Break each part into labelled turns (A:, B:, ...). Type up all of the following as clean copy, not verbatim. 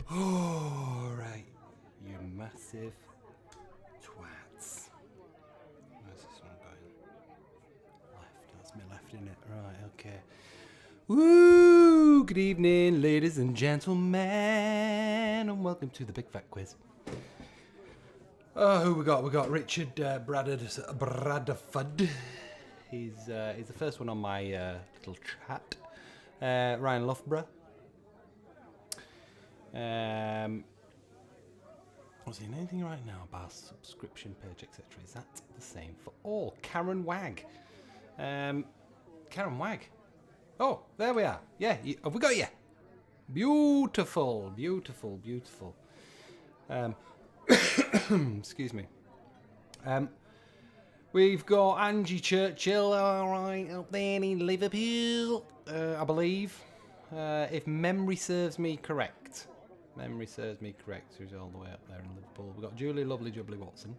A: Oh, right. You massive twats. Where's this one going? Left. That's me left, isn't it? Right, okay. Woo! Good evening, ladies and gentlemen, and welcome to the Big Fat Quiz. Oh, who we got? We got Richard Bradford. He's the first one on my little chat. Ryan Loughborough. Was there anything right now about subscription page, etc.? Is that the same for all? Karen Wag. Karen Wag. Oh, there we are. Yeah, have we got you? Beautiful, beautiful, beautiful. Excuse me. We've got Angie Churchill, all right, up there in Liverpool, I believe. If memory serves me correct. Who's all the way up there in Liverpool. We've got Julie Lovely Jubbly Watson.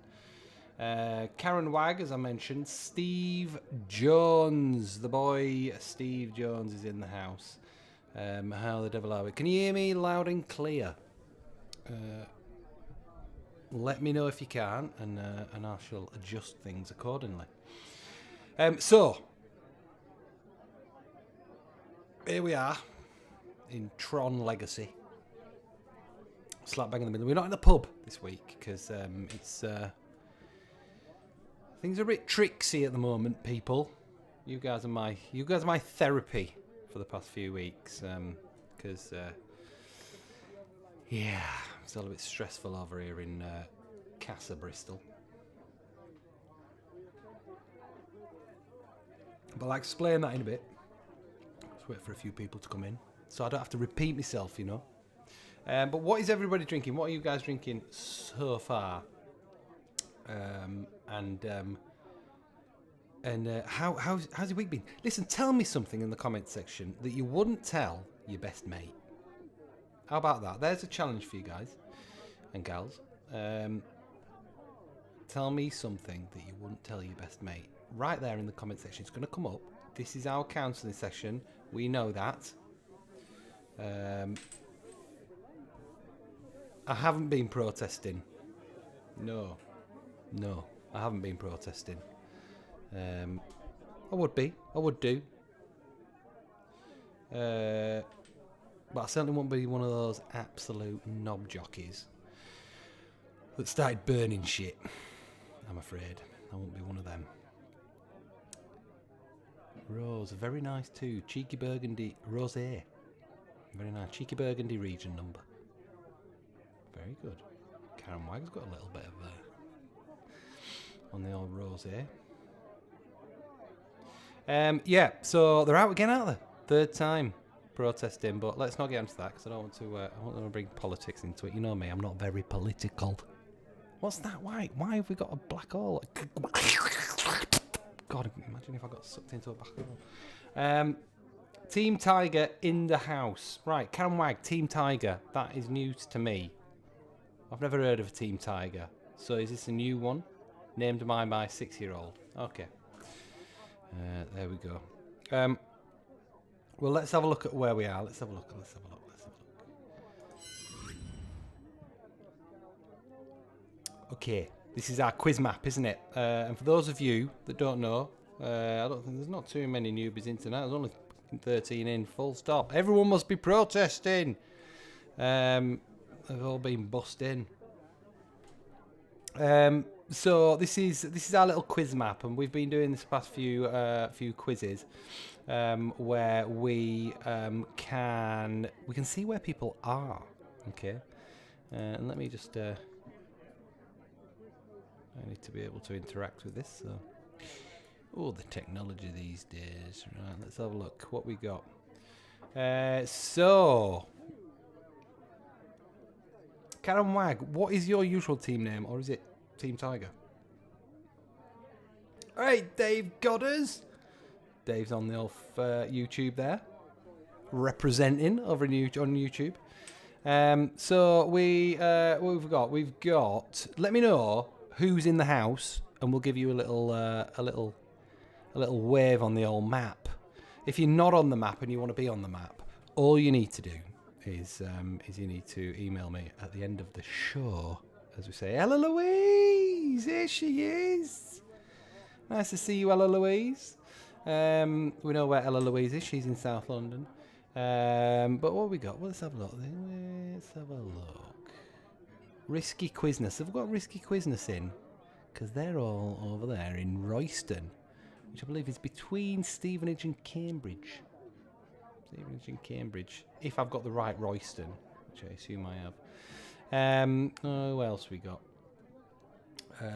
A: Karen Wag, as I mentioned. Steve Jones, the boy Steve Jones is in the house. How the devil are we? Can you hear me loud and clear? Let me know if you can, and I shall adjust things accordingly. So, here we are in Tron Legacy. Slap bang in the middle. We're not in the pub this week because it's things are a bit tricksy at the moment, people. You guys are my therapy for the past few weeks because yeah, it's all a bit stressful over here in Casa Bristol. But I'll explain that in a bit. Let's wait for a few people to come in so I don't have to repeat myself, you know. But what is everybody drinking? What are you guys drinking so far? How's your week been? Listen, tell me something in the comments section that you wouldn't tell your best mate. How about that? There's a challenge for you guys and gals. Tell me something that you wouldn't tell your best mate. Right there in the comment section. It's going to come up. This is our counselling session. We know that. I haven't been protesting. No, I haven't been protesting. I would do. But I certainly won't be one of those absolute knob jockeys that started burning shit. I'm afraid. I won't be one of them. Rose, very nice too. Cheeky Burgundy Rosé. Very nice. Cheeky Burgundy region number. Very good. Karen Wag's got a little bit of on the old rosé. Yeah, so they're out again, aren't they? Third time protesting, but let's not get into that because I don't want to. I want to bring politics into it. You know me, I'm not very political. What's that? Why have we got a black hole? God, imagine if I got sucked into a black hole. Team Tiger in the house. Right, Karen Wag, Team Tiger. That is news to me. I've never heard of a Team Tiger. So is this a new one? Named by my 6-year-old. Okay. There we go. Well, let's have a look at where we are. Let's have a look. Okay, this is our quiz map, isn't it? And for those of you that don't know, I don't think there's not too many newbies in tonight. There's only 13 in, full stop. Everyone must be protesting. They've all been bussed in. So this is our little quiz map, and we've been doing this past few quizzes where we can see where people are. Okay, and let me just I need to be able to interact with this. So, oh, the technology these days. Right, let's have a look what we got. So. Karen Wag, what is your usual team name, or is it Team Tiger? All right, Dave Godders. Dave's on the old YouTube there, representing over on YouTube. So what we've got? We've got. Let me know who's in the house, and we'll give you a little wave on the old map. If you're not on the map and you want to be on the map, all you need to do is you need to email me at the end of the show, as we say. Ella Louise, here she is. Nice to see you, Ella Louise. We know where Ella Louise is. She's in South London. But what have we got? Well, let's have a look. Let's have a look. Risky Quizness. Have we got Risky Quizness in? Because they're all over there in Royston, which I believe is between Stevenage and Cambridge. Stevenage and Cambridge. If I've got the right Royston, which I assume I have. Who else we got?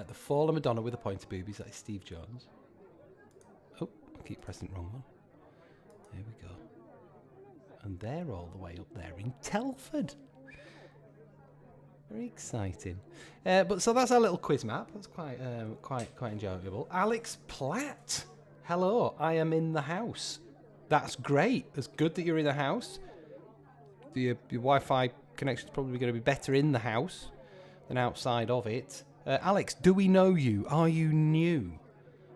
A: The Fallen Madonna with the pointy boobies. That is Steve Jones. Oh, I keep pressing the wrong one. There we go. And they're all the way up there in Telford. Very exciting. But so that's our little quiz map. That's quite enjoyable. Alex Platt. Hello, I am in the house. That's great. It's good that you're in the house. Your Wi-Fi connection is probably going to be better in the house than outside of it. Alex, do we know you? Are you new?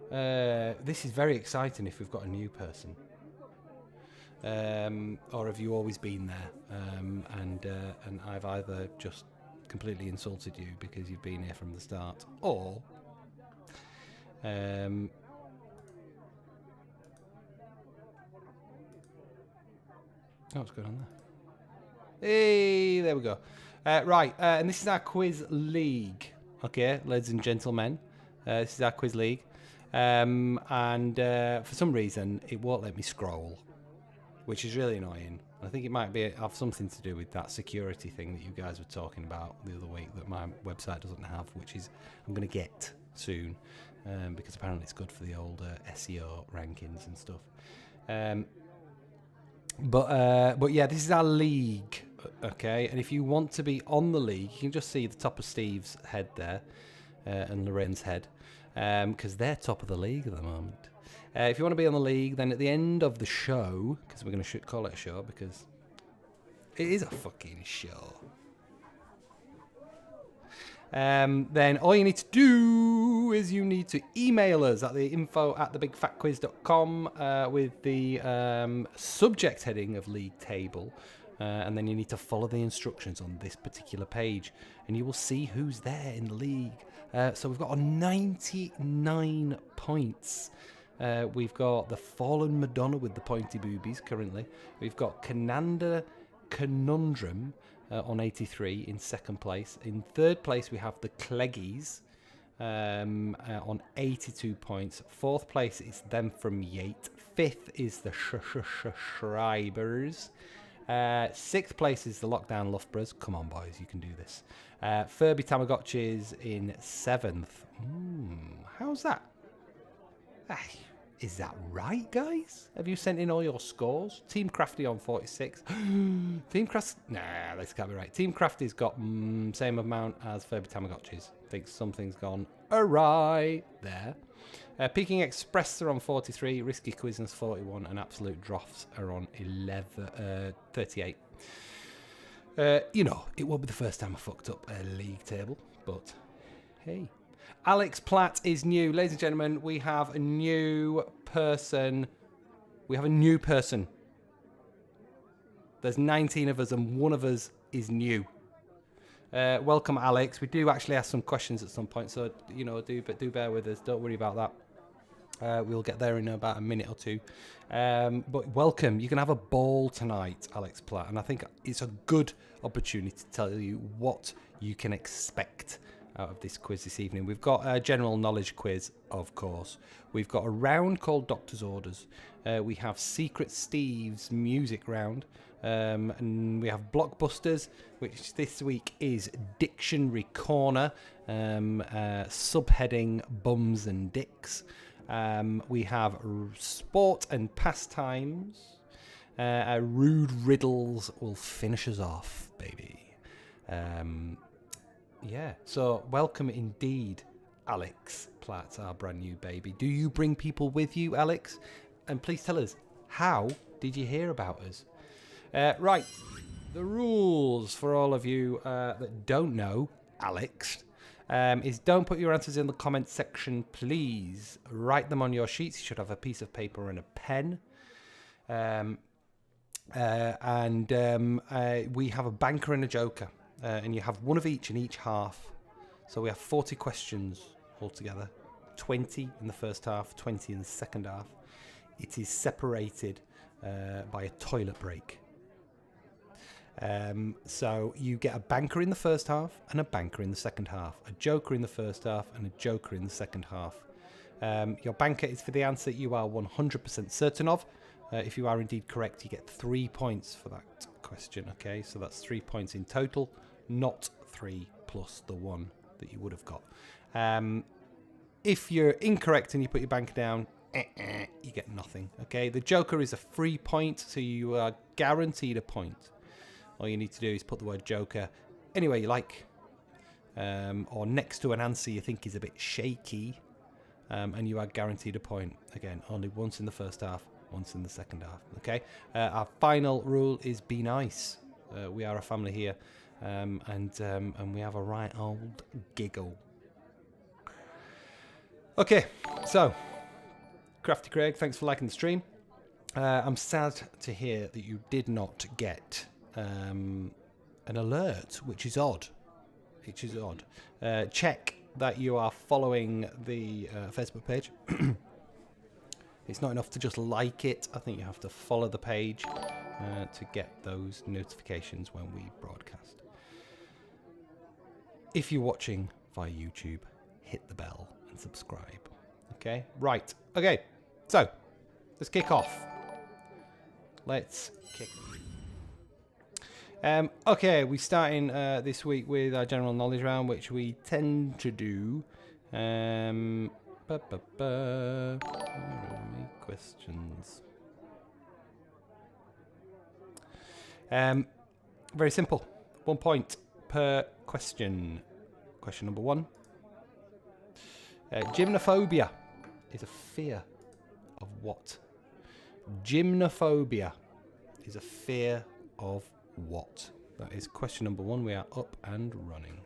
A: This is very exciting if we've got a new person. Or have you always been there? And I've either just completely insulted you because you've been here from the start, or what's going on there? Hey, there we go. Right, and this is our quiz league. Okay, ladies and gentlemen, this is our quiz league. And for some reason, it won't let me scroll, which is really annoying. I think it might have something to do with that security thing that you guys were talking about the other week that my website doesn't have, which is I'm going to get soon, because apparently it's good for the old SEO rankings and stuff. But yeah, this is our league, okay? And if you want to be on the league, you can just see the top of Steve's head there, and Lorraine's head, because they're top of the league at the moment. If you want to be on the league, then at the end of the show, because we're going to call it a show, because it is a fucking show. Then all you need to do is you need to email us at the info@thebigfatquiz.com with the subject heading of league table, and then you need to follow the instructions on this particular page, and you will see who's there in the league. So we've got 99 points. We've got the Fallen Madonna with the pointy boobies currently. We've got Cananda Conundrum on 83 in second place. In third place, we have the Cleggies on 82 points. Fourth place is them from Yate. Fifth is the Schreibers. Sixth place is the Lockdown Loughboroughs. Come on, boys, you can do this. Furby Tamagotchis in seventh. How's that? Is that right, guys? Have you sent in all your scores? Team Crafty on 46. Team Crafty... Nah, this can't be right. Team Crafty's got same amount as Furby Tamagotchis. I think something's gone awry there. Peking Express are on 43. Risky Quizness 41. And Absolute Drafts are on 38. You know, it won't be the first time I fucked up a league table. But, hey... Alex Platt is new. Ladies and gentlemen, we have a new person. There's 19 of us and one of us is new. Welcome, Alex. We do actually ask some questions at some point, so, you know, do bear with us. Don't worry about that. We'll get there in about a minute or two. But welcome. You can have a ball tonight, Alex Platt, and I think it's a good opportunity to tell you what you can expect out of this quiz this evening. We've got a general knowledge quiz, of course. We've got a round called Doctor's Orders. We have Secret Steve's music round. And we have Blockbusters, which this week is Dictionary Corner, subheading Bums and Dicks. We have Sport and Pastimes. Rude Riddles will finish us off, baby. Yeah, so welcome indeed, Alex Platt, our brand new baby. Do you bring people with you, Alex? And please tell us, how did you hear about us? Right, the rules for all of you that don't know, Alex, is don't put your answers in the comments section, please. Write them on your sheets. You should have a piece of paper and a pen. We have a banker and a joker, and you have one of each in each half. So we have 40 questions altogether, 20 in the first half, 20 in the second half. It is separated by a toilet break. So you get a banker in the first half and a banker in the second half, a joker in the first half and a joker in the second half. Your banker is for the answer you are 100% certain of. If you are indeed correct, you get 3 points for that question. Okay, so that's 3 points in total, not 3 plus the 1 that you would have got. If you're incorrect and you put your banker down, you get nothing. Okay, the joker is a free point, so you are guaranteed a point. All you need to do is put the word joker anywhere you like, or next to an answer you think is a bit shaky, and you are guaranteed a point. Again, only once in the first half, once in the second half. Okay, our final rule is be nice. We are a family here, and we have a right old giggle. Okay, so Crafty Craig, thanks for liking the stream. I'm sad to hear that you did not get an alert, which is odd. Check that you are following the Facebook page. It's not enough to just like it. I think you have to follow the page to get those notifications when we broadcast. If you're watching via YouTube, hit the bell and subscribe. Okay, right. Okay, so let's kick off. Okay, we're starting this week with our general knowledge round, which we tend to do. Where are my questions? Very simple. 1 point per question. Question number 1. Gymnophobia is a fear of what? Gymnophobia is a fear of what? That is question number 1. We are up and running.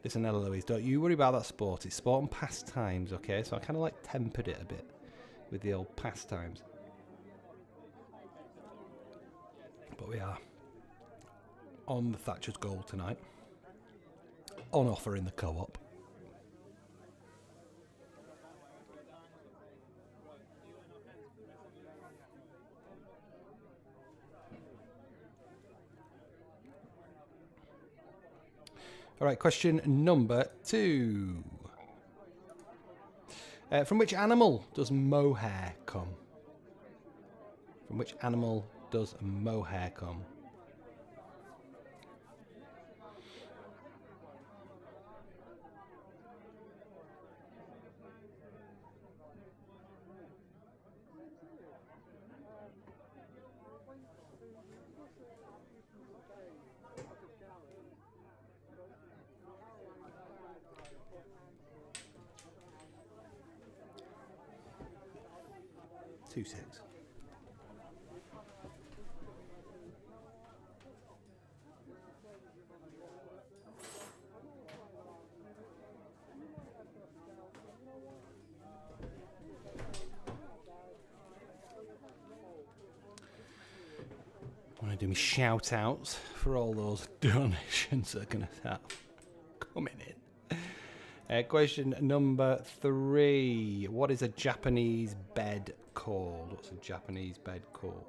A: Listen, Eloise, don't you worry about that sport. It's sport and pastimes, okay? So I kind of like tempered it a bit with the old pastimes. But we are on the Thatcher's Gold tonight. On offer in the co-op. All right, question number 2. From which animal does mohair come? From which animal does mohair come? Two six. I want to do my shout outs for all those donations that are going to start coming in. Question number 3. What is a Japanese bed called? What's a Japanese bed called?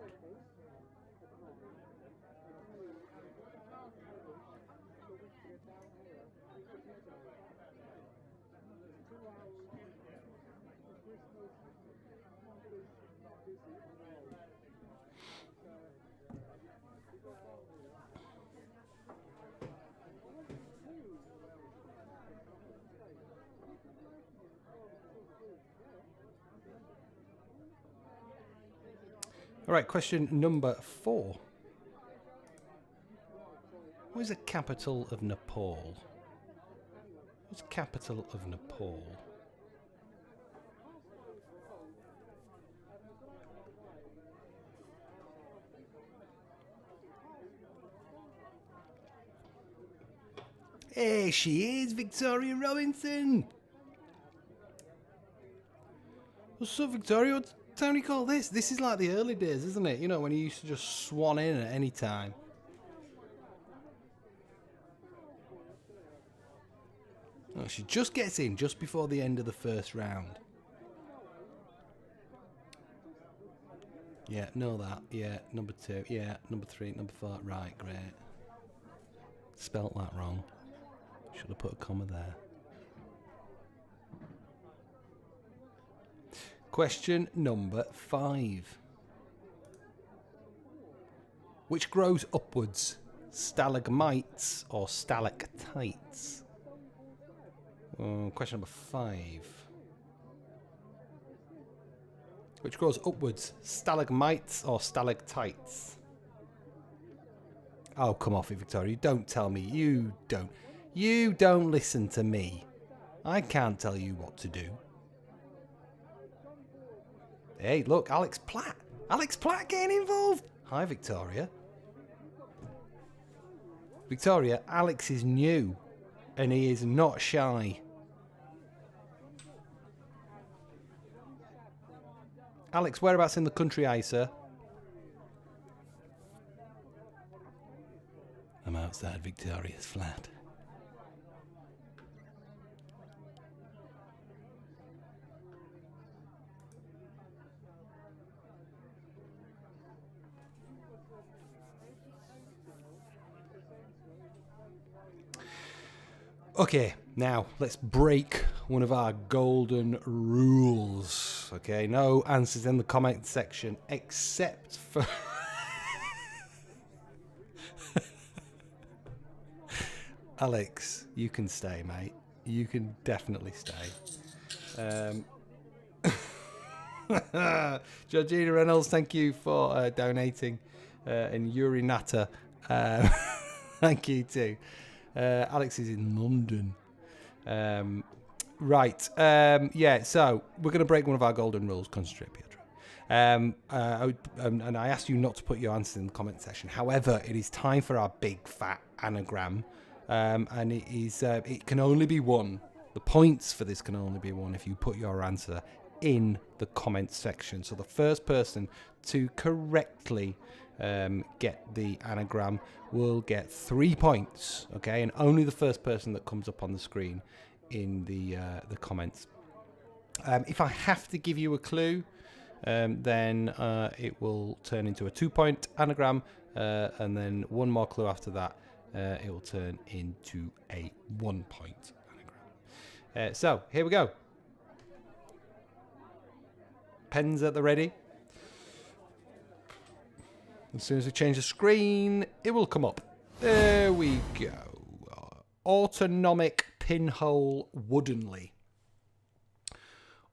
A: All right, question number 4. What is the capital of Nepal? What's the capital of Nepal? Hey, she is Victoria Robinson. What's up, Victoria? What time do you call this? This is like the early days, isn't it? You know, when you used to just swan in at any time. Oh, she just gets in just before the end of the first round. Yeah, know that. Yeah, number 2. Yeah, number 3, number 4. Right, great. Spelt that wrong. Should have put a comma there. Question number 5. Which grows upwards? Stalagmites or stalactites? Question number 5. Which grows upwards? Stalagmites or stalactites? Oh, come off it, Victoria. Don't tell me. You don't listen to me. I can't tell you what to do. Hey, look, Alex Platt. Alex Platt getting involved. Hi, Victoria. Victoria, Alex is new, and he is not shy. Alex, whereabouts in the country are you, sir? I'm outside Victoria's flat. Okay, now let's break one of our golden rules. Okay, no answers in the comment section except for... Alex, you can stay, mate. You can definitely stay. Georgina Reynolds, thank you for donating. And Yuri Natter, thank you too. Alex is in London. Right. Yeah, so we're going to break one of our golden rules. Concentrate, Pietro. And I asked you not to put your answers in the comment section. However, it is time for our big fat anagram. And it can only be one. The points for this can only be one if you put your answer in the comment section. So the first person to correctly get the anagram will get 3 points, okay? And only the first person that comes up on the screen in the comments. If I have to give you a clue, then it will turn into a 2-point anagram, and then one more clue after that, it will turn into a 1-point anagram. So here we go. Pens at the ready. As soon as we change the screen, it will come up. There we go. Autonomic pinhole woodenly.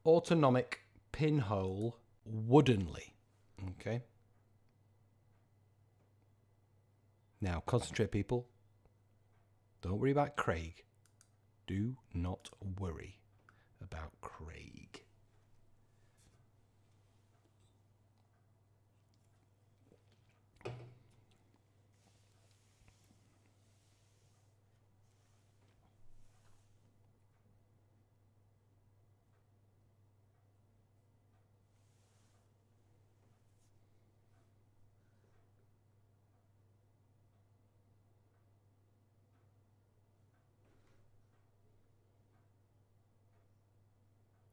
A: Autonomic pinhole woodenly. Okay. Now, concentrate, people. Don't worry about Craig. Do not worry about Craig.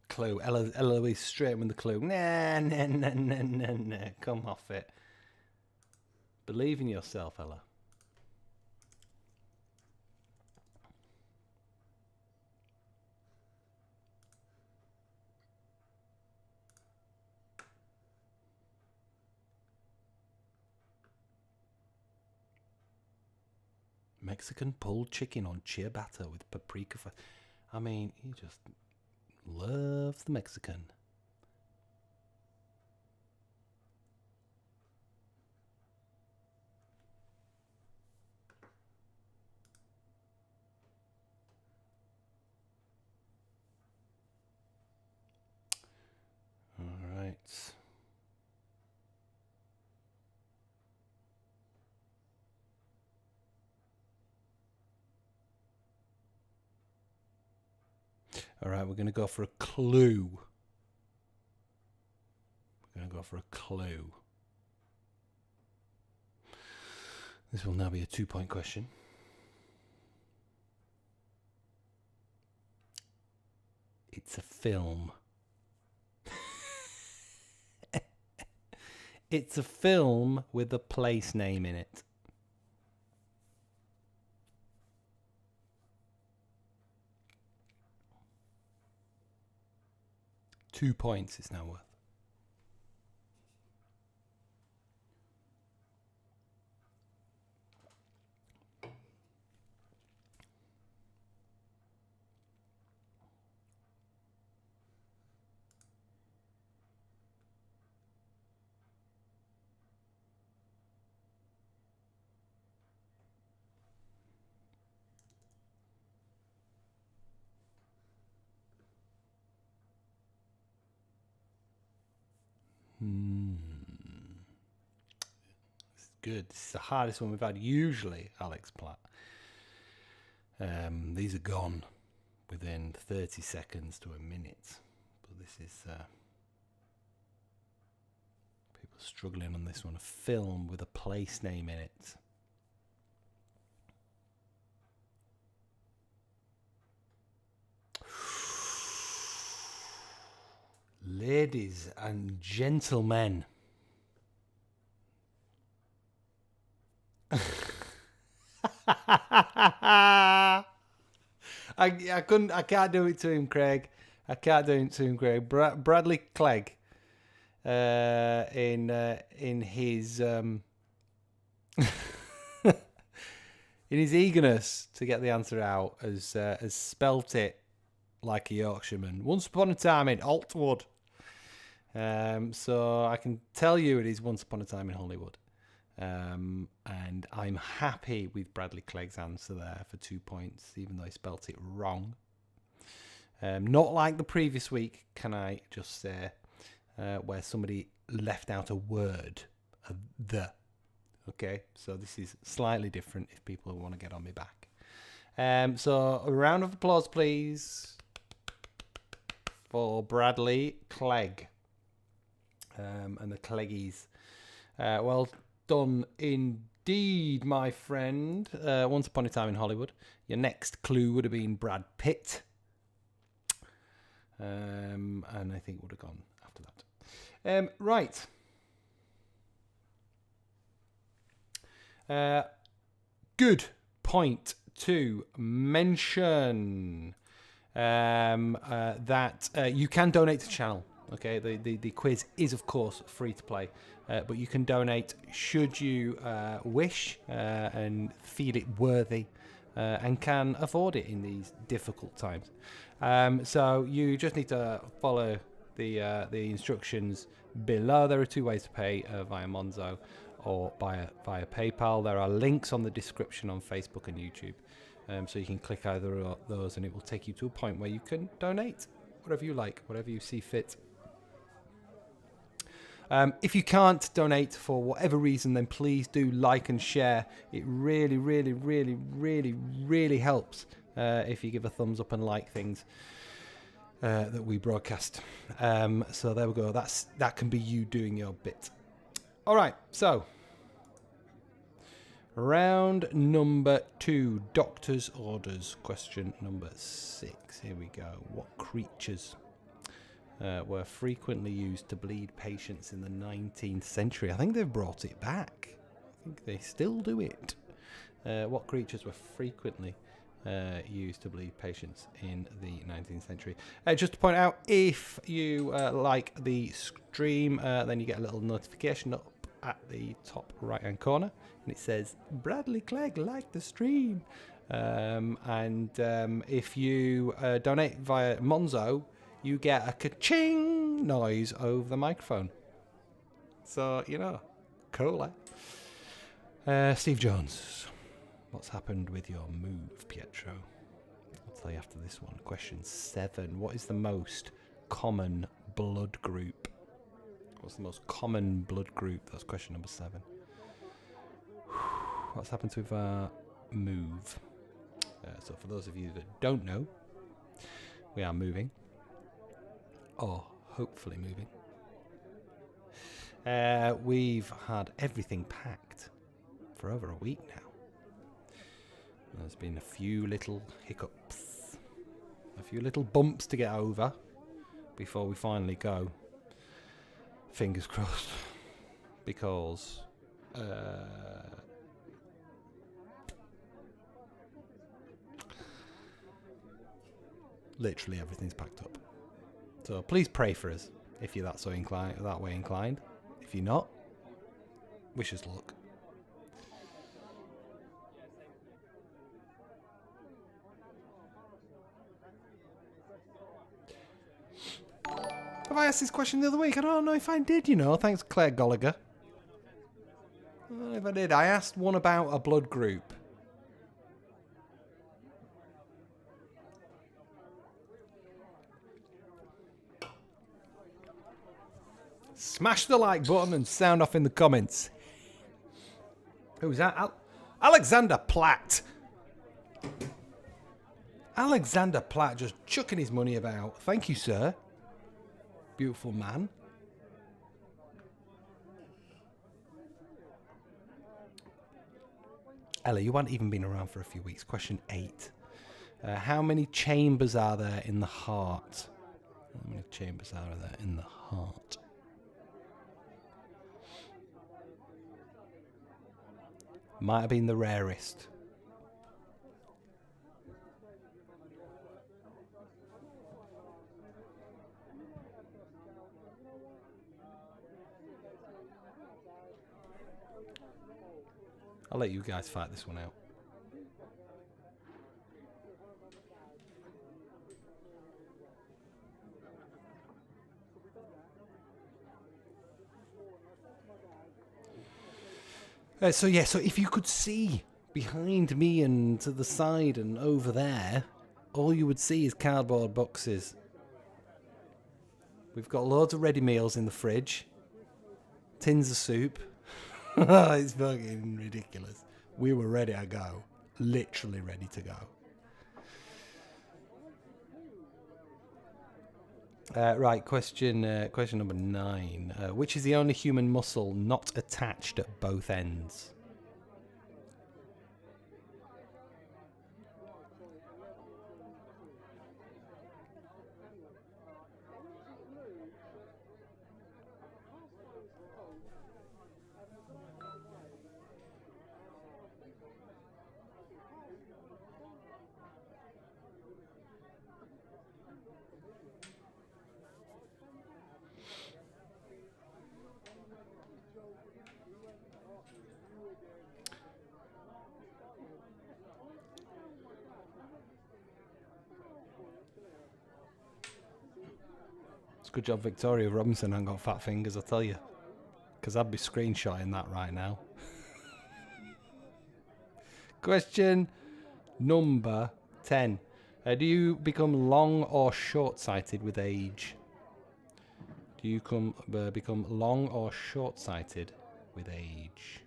A: Clue. Eloise straight with the clue. Nah. Come off it. Believe in yourself, Ella. Mexican pulled chicken on ciabatta with paprika. I mean, he just loves the Mexican. All right. All right, we're going to go for a clue. We're going to go for a clue. This will now be a 2-point question. It's a film. It's a film with a place name in it. Two points it's now worth. It's good. This is the hardest one we've had. Usually, Alex Platt. These are gone within 30 seconds to a minute. But this is people struggling on this one. A film with a place name in it. Ladies and gentlemen. I can't do it to him, Craig. I can't do it to him, Craig. Bradley Clegg, in his in his eagerness to get the answer out, has spelt it like a Yorkshireman. Once upon a time in Altwood. So I can tell you it is Once Upon a Time in Hollywood. And I'm happy with Bradley Clegg's answer there for 2 points, even though he spelt it wrong. Not like the previous week, can I just say, where somebody left out a word, the. Okay, so this is slightly different if people want to get on me back. So a round of applause, please, for Bradley Clegg and the Cleggies. Well done indeed, my friend. Once Upon a Time in Hollywood. Your next clue would have been Brad Pitt. And I think would have gone after that. Right. Good point to mention that you can donate to the channel. Okay, the quiz is of course free to play, but you can donate should you wish and feel it worthy and can afford it in these difficult times. So you just need to follow the instructions below. There are two ways to pay, via MONZO or via PayPal. There are links on the description on Facebook and YouTube, so you can click either of those and it will take you to a point where you can donate whatever you like, whatever you see fit. If you can't donate for whatever reason, then please do like and share. It really, really, really, really, really helps if you give a thumbs up and like things that we broadcast. So there we go. That can be you doing your bit. All right. So round number 2, doctor's orders. Question number 6. Here we go. What creatures were frequently used to bleed patients in the 19th century? I think they've brought it back. I think they still do it. What creatures were frequently used to bleed patients in the 19th century? Just to point out, if you like the stream, then you get a little notification up at the top right hand corner, and it says Bradley Clegg liked the stream. And if you donate via MONZO, you get a ka-ching noise over the microphone. So, you know, cool, eh? Steve Jones, what's happened with your move, Pietro? I'll tell you after this one. Question 7. What is the most common blood group? What's the most common blood group? That's question number 7. What's happened with our move? So for those of you that don't know, We are moving. Or hopefully moving. We've had everything packed for over a week now. There's been a few little hiccups. A few little bumps to get over before we finally go. Fingers crossed. Because... literally everything's packed up. So please pray for us if you're that way inclined. If you're not, wish us luck. Have I asked this question the other week? I don't know if I did, you know. Thanks, Claire Gallagher. I don't know if I did. I asked one about a blood group. Smash the like button and sound off in the comments. Who's that? Alexander Platt. Alexander Platt just chucking his money about. Thank you, sir. Beautiful man. Ella, you haven't even been around for a few weeks. Question 8. How many chambers are there in the heart? How many chambers are there in the heart? Might have been the rarest. I'll let you guys fight this one out. So if you could see behind me and to the side and over there, all you would see is cardboard boxes. We've got loads of ready meals in the fridge, tins of soup. It's fucking ridiculous. We were ready to go, literally ready to go. Right, question number 9. Which is the only human muscle not attached at both ends? Good job Victoria Robinson ain't got fat fingers, I tell you. Because I'd be screenshotting that right now. Question number 10. Do you become long or short-sighted with age? Do you become long or short-sighted with age?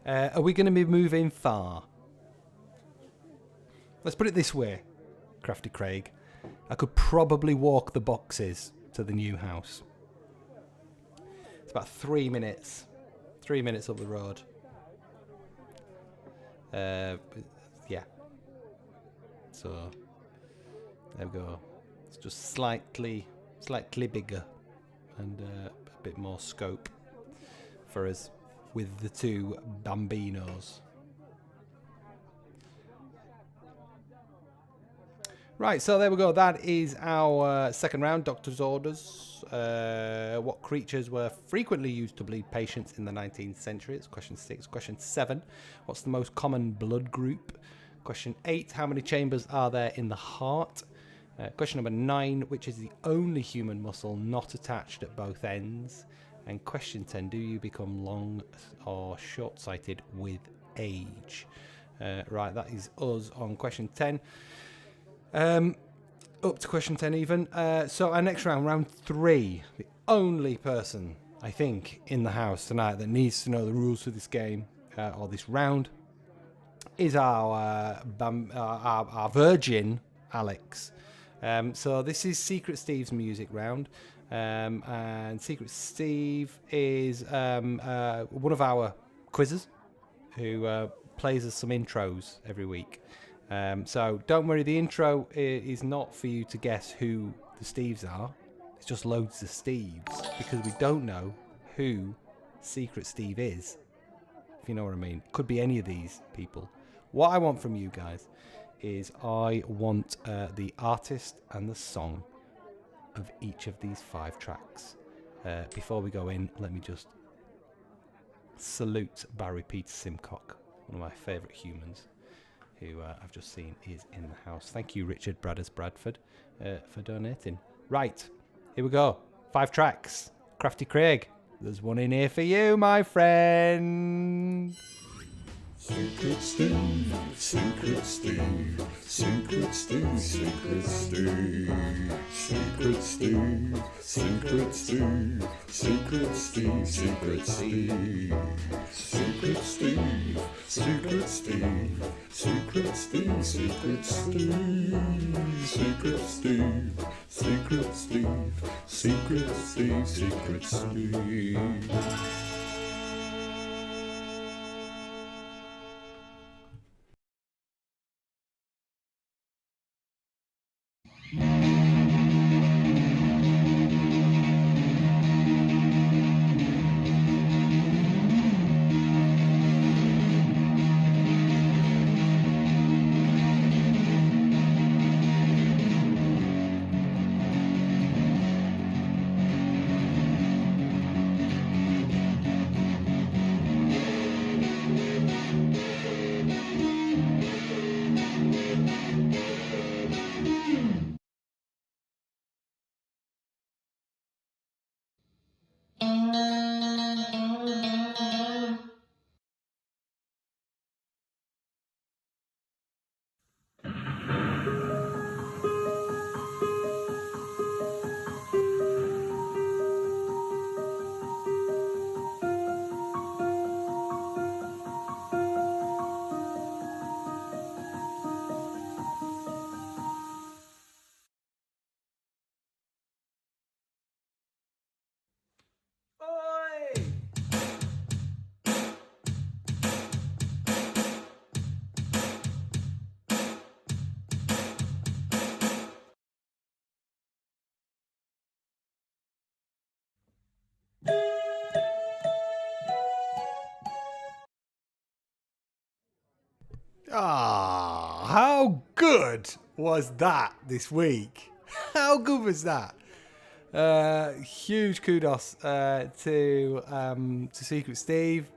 A: Are we going to be moving far? Let's put it this way, Crafty Craig. I could probably walk the boxes to the new house. It's about 3 minutes. 3 minutes up the road. Yeah. So, there we go. It's just slightly bigger and a bit more scope for us with the two bambinos. Right, so there we go. That is our second round, Doctor's Orders. What creatures were frequently used to bleed patients in the 19th century? It's question 6. Question 7. What's the most common blood group? Question 8. How many chambers are there in the heart? Question number 9. Which is the only human muscle not attached at both ends? And question 10. Do you become long or short-sighted with age? Right, that is us on question 10. Up to question 10 even. So our next round, round 3, the only person I think, in the house tonight that needs to know the rules for this game or this round is our virgin, Alex. So this is Secret Steve's music round. And Secret Steve is one of our quizzes who plays us some intros every week. So don't worry, the intro is not for you to guess who the Steves are. It's just loads of Steves because we don't know who Secret Steve is, if you know what I mean. Could be any of these people. What I want from you guys is I want the artist and the song of each of these 5 tracks. Before we go in, let me just salute Barry Peter Simcock, one of my favourite humans, who I've just seen is in the house. Thank you, Richard Bradders Bradford, for donating. Right, here we go. 5 tracks. Crafty Craig, there's one in here for you, my friend.
B: Secret Steve, Secret Steve, Secret Steve, Secret Steve, Secret Steve, Secret Steve, Secret Steve, Secret Steve, Secret Steve, Secret Steve, Secret Steve, Secret Steve, Secret Steve, Secret Steve, Secret Steve, Secret Steve.
A: Ah, how good was that this week? How good was that? Huge kudos to Secret Steve.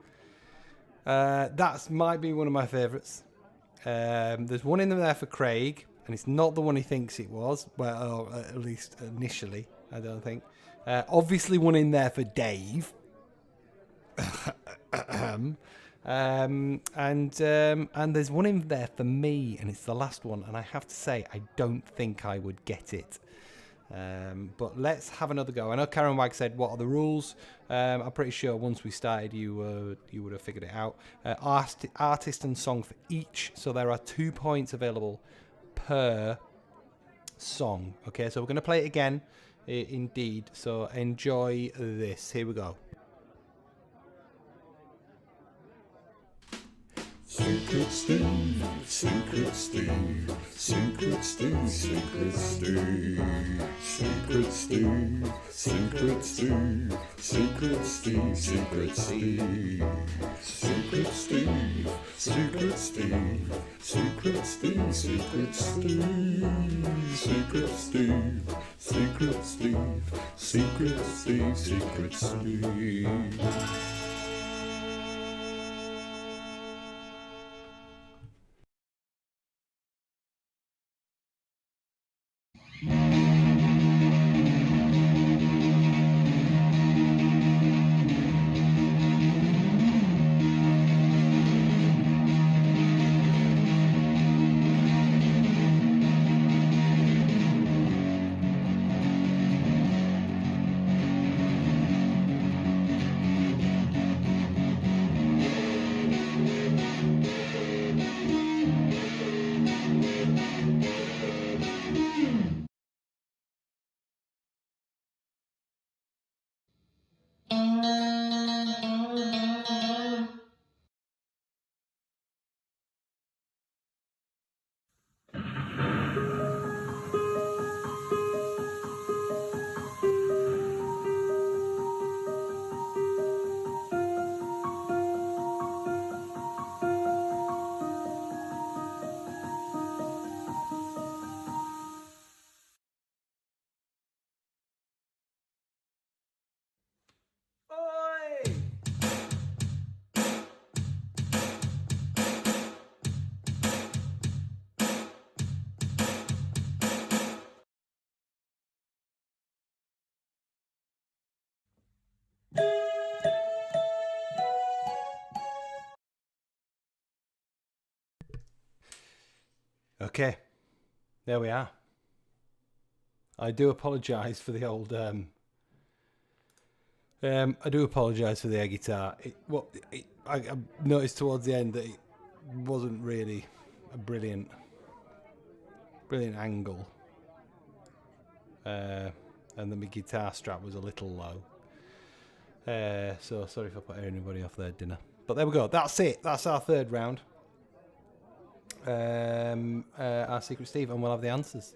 A: That might be one of my favourites. There's one in there for Craig, and it's not the one he thinks it was. Well, at least initially, I don't think. Obviously, one in there for Dave. And there's one in there for me, and it's the last one, and I have to say I don't think I would get it, but let's have another go. I know Karen Wag said what are the rules. I'm pretty sure once we started you would have figured it out. Artist and song for each, so there are 2 points available per song. Okay, so we're going to play it again indeed, so enjoy this. Here we go.
B: Secret Steve, Secret Steve, Secret Steve, Secret Steve, Secret Steve, Secret Steve, Secret Steve, Secret Steve, Secret Steve, Secret Steve, Secret Steve, Secret Steve, Secret Steve, Secret Steve, Secret Steve, Secret Steve.
A: Okay, there we are. I do apologise for the old. I do apologise for the air guitar. I noticed towards the end that it wasn't really a brilliant angle, and then my guitar strap was a little low. So sorry if I put anybody off their dinner. But there we go. That's it. That's our third round. Our Secret Steve, and we'll have the answers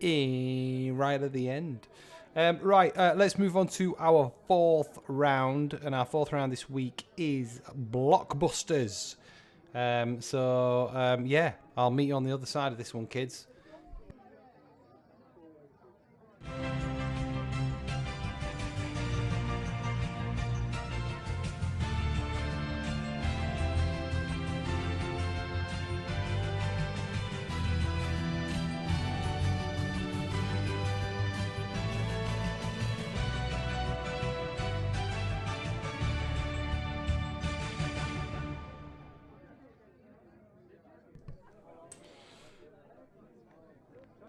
A: right at the end. Let's move on to our fourth round, and our fourth round this week is Blockbusters. Yeah, I'll meet you on the other side of this one, kids.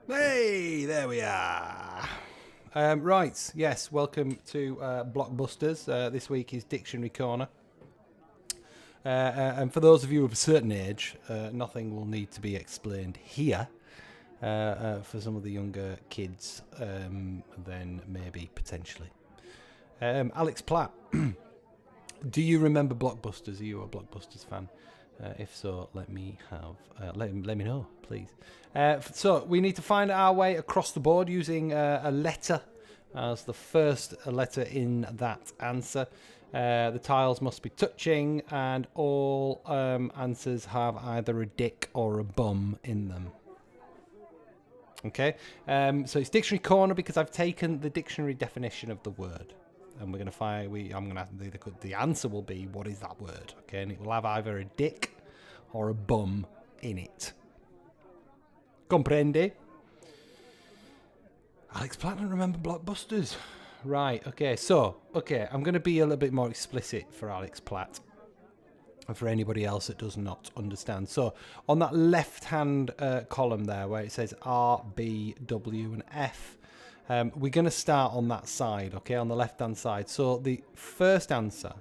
A: Hey, there we are. Right, yes, welcome to Blockbusters. This week is Dictionary Corner. And for those of you of a certain age, nothing will need to be explained here. For some of the younger kids, then maybe potentially. Alex Platt, do you remember Blockbusters? Are you a Blockbusters fan? If so, let me know, please. So we need to find our way across the board using a letter as the first letter in that answer. The tiles must be touching, and all answers have either a dick or a bum in them. Okay, so it's Dictionary Corner because I've taken the dictionary definition of the word. And we're going to find, the answer will be, what is that word? Okay, and it will have either a dick or a bum in it. Comprende? Alex Platt doesn't remember Blockbusters. Right, okay, I'm going to be a little bit more explicit for Alex Platt. And for anybody else that does not understand. So, on that left-hand column there, where it says R, B, W, and F, we're going to start on that side, okay, on the left-hand side. So the first answer,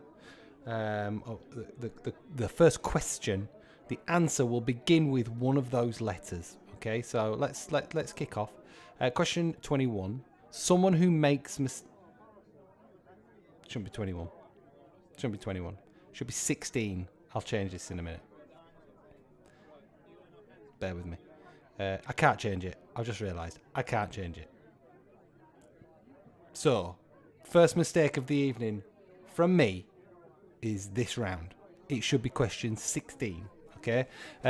A: the first question, the answer will begin with one of those letters, okay. So let's kick off. Question 21. Someone who makes shouldn't be 21. Shouldn't be 21. Should be 16. I'll change this in a minute. Bear with me. I can't change it. I've just realised I can't change it. So, first mistake of the evening from me is this round. It should be question 16, okay?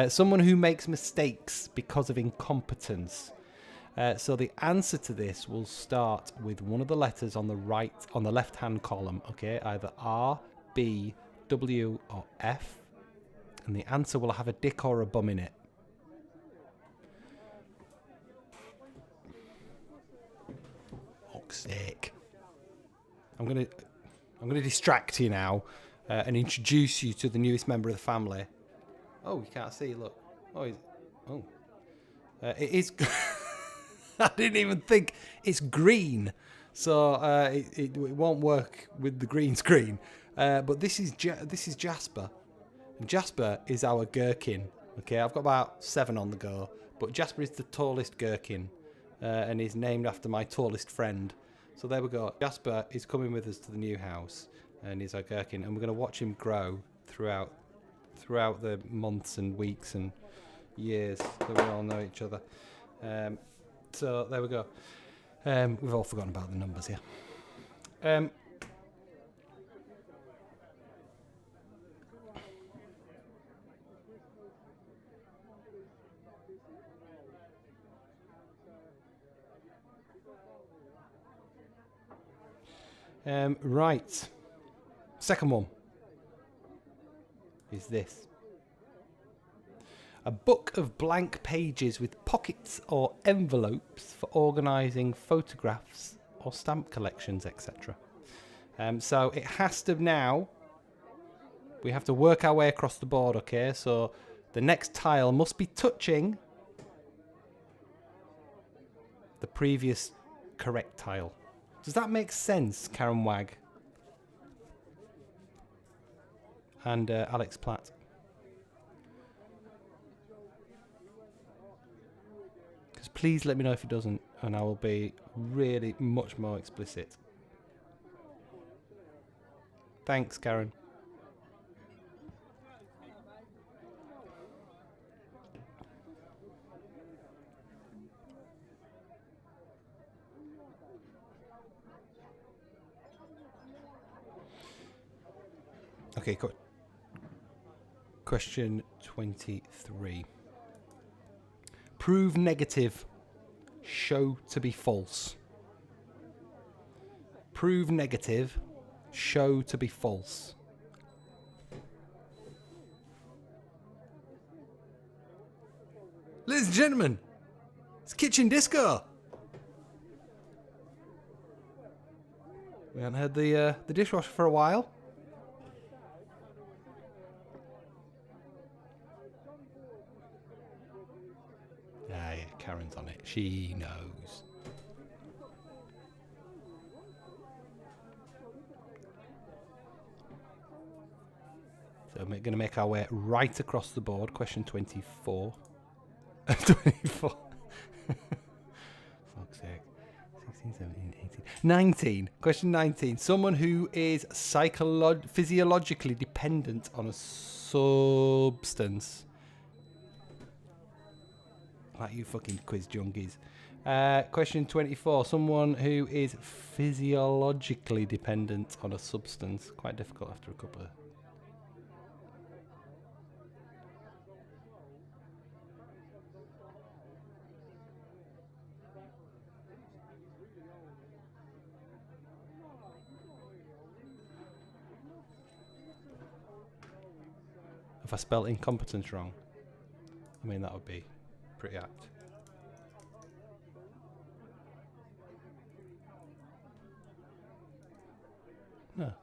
A: Someone who makes mistakes because of incompetence. So the answer to this will start with one of the letters on the left-hand column, okay? Either R, B, W, or F. And the answer will have a dick or a bum in it. Sake. I'm gonna distract you now and introduce you to the newest member of the family. Oh, you can't see. Look. It is. I didn't even think it's green, so it won't work with the green screen. But this is Jasper. And Jasper is our gherkin. Okay, I've got about 7 on the go, but Jasper is the tallest gherkin. And is named after my tallest friend. So there we go. Jasper is coming with us to the new house, and he's our gherkin, and we're going to watch him grow throughout the months and weeks and years that we all know each other. So there we go. We've all forgotten about the numbers here. Right. Second one is this. A book of blank pages with pockets or envelopes for organising photographs or stamp collections, etc. So it has to now. We have to work our way across the board, okay? So the next tile must be touching the previous correct tile. Does that make sense, Karen Wag? And Alex Platt. Because please let me know if it doesn't, and I will be really much more explicit. Thanks, Karen. Okay, question 23. Prove negative. Show to be false. Prove negative. Show to be false. Ladies and gentlemen, it's Kitchen Disco. We haven't had the dishwasher for a while. Ah, yeah, Karen's on it. She knows. So we're going to make our way right across the board. Question 24. 24. Fuck's sake. 16, 17, 18. 19. Question 19. Someone who is physiologically dependent on a substance. Like you fucking quiz junkies. Question 24. Someone who is physiologically dependent on a substance. Quite difficult after a couple of... If I spell incompetence wrong, I mean, that would be pretty apt. No. Are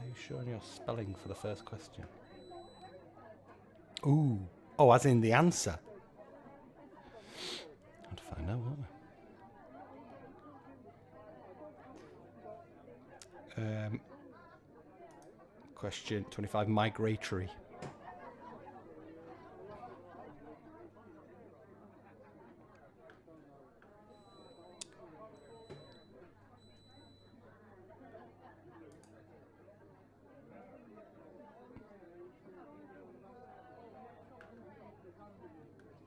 A: you showing your spelling for the first question? Ooh. Oh, as in the answer. I'll have to find out, won't we? Question 25, migratory.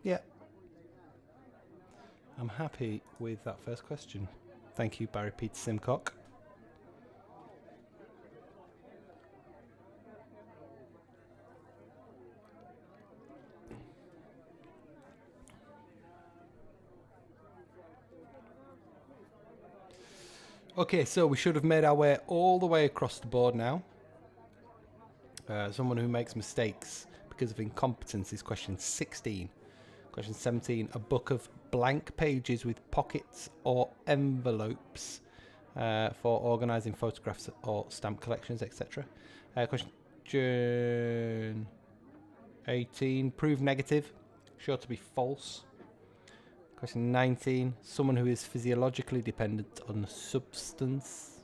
A: Yeah. I'm happy with that first question. Thank you, Barry Peter Simcock. Okay, so we should have made our way all the way across the board now. Someone who makes mistakes because of incompetence is question 16. Question 17, a book of blank pages with pockets or envelopes for organising photographs or stamp collections, etc. Question 18, prove negative, sure to be false. Question 19, someone who is physiologically dependent on a substance.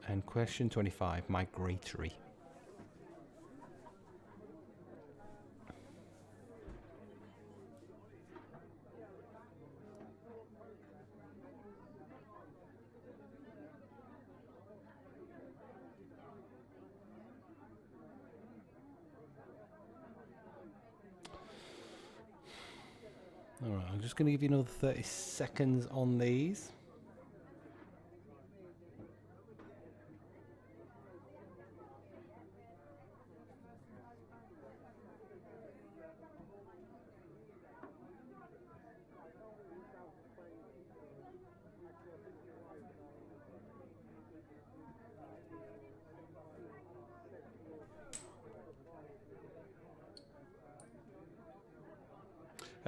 A: And question 25, migratory. Alright, I'm just going to give you another 30 seconds on these.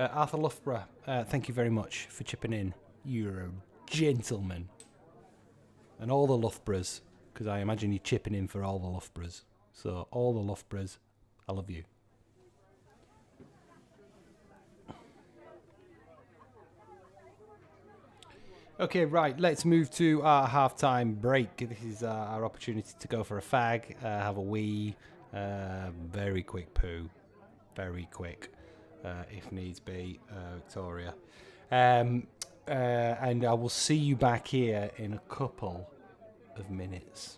A: Arthur Loughborough, thank you very much for chipping in. You're a gentleman. And all the Loughboroughs, because I imagine you're chipping in for all the Loughboroughs. So, all the Loughboroughs, I love you. Okay, right, let's move to our half-time break. This is our opportunity to go for a fag, have a wee, very quick poo, very quick, if needs be, Victoria. And I will see you back here in a couple of minutes.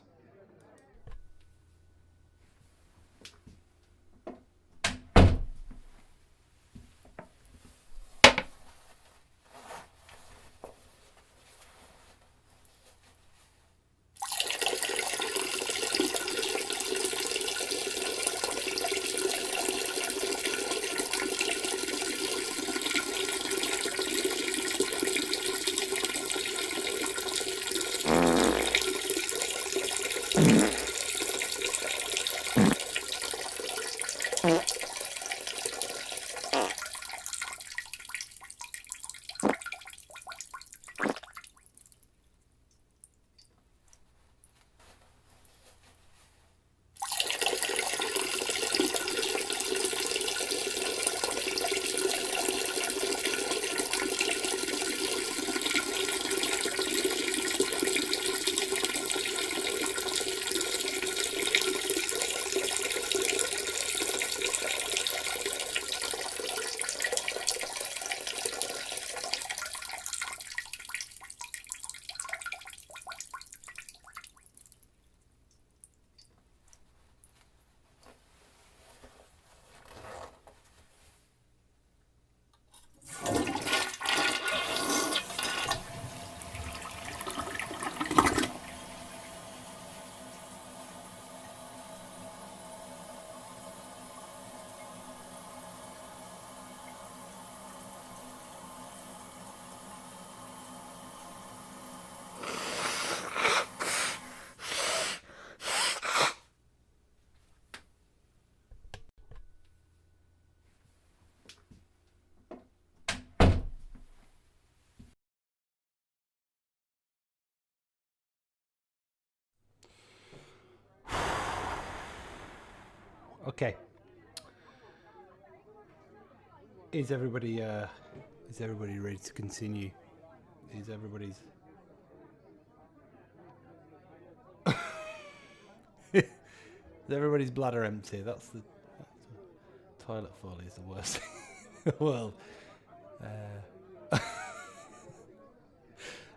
A: Okay. Is everybody ready to continue? Is everybody's bladder empty? That's the toilet folly is the worst thing in the world.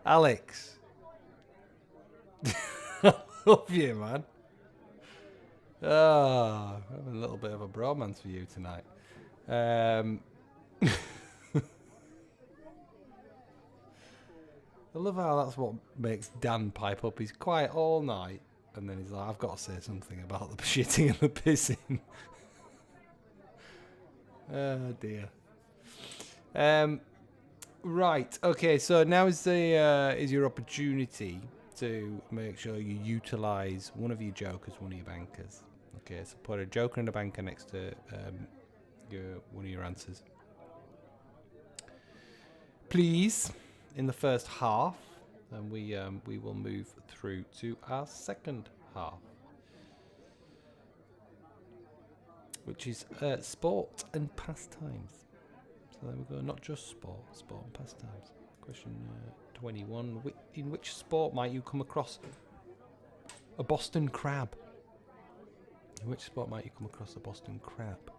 A: Alex, I love you, man. Oh, I'm having a little bit of a bromance for you tonight. I love how that's what makes Dan pipe up. He's quiet all night, and then he's like, I've got to say something about the shitting and the pissing. Oh, dear. Right, okay, so now is your opportunity to make sure you utilise one of your jokers, one of your bankers. Okay, so put a joker and a banker next to one of your answers. Please, in the first half, and we will move through to our second half, which is sport and pastimes. So there we go, not just sport and pastimes. Question 21, in which sport might you come across a Boston crab? In which sport might you come across a Boston crab?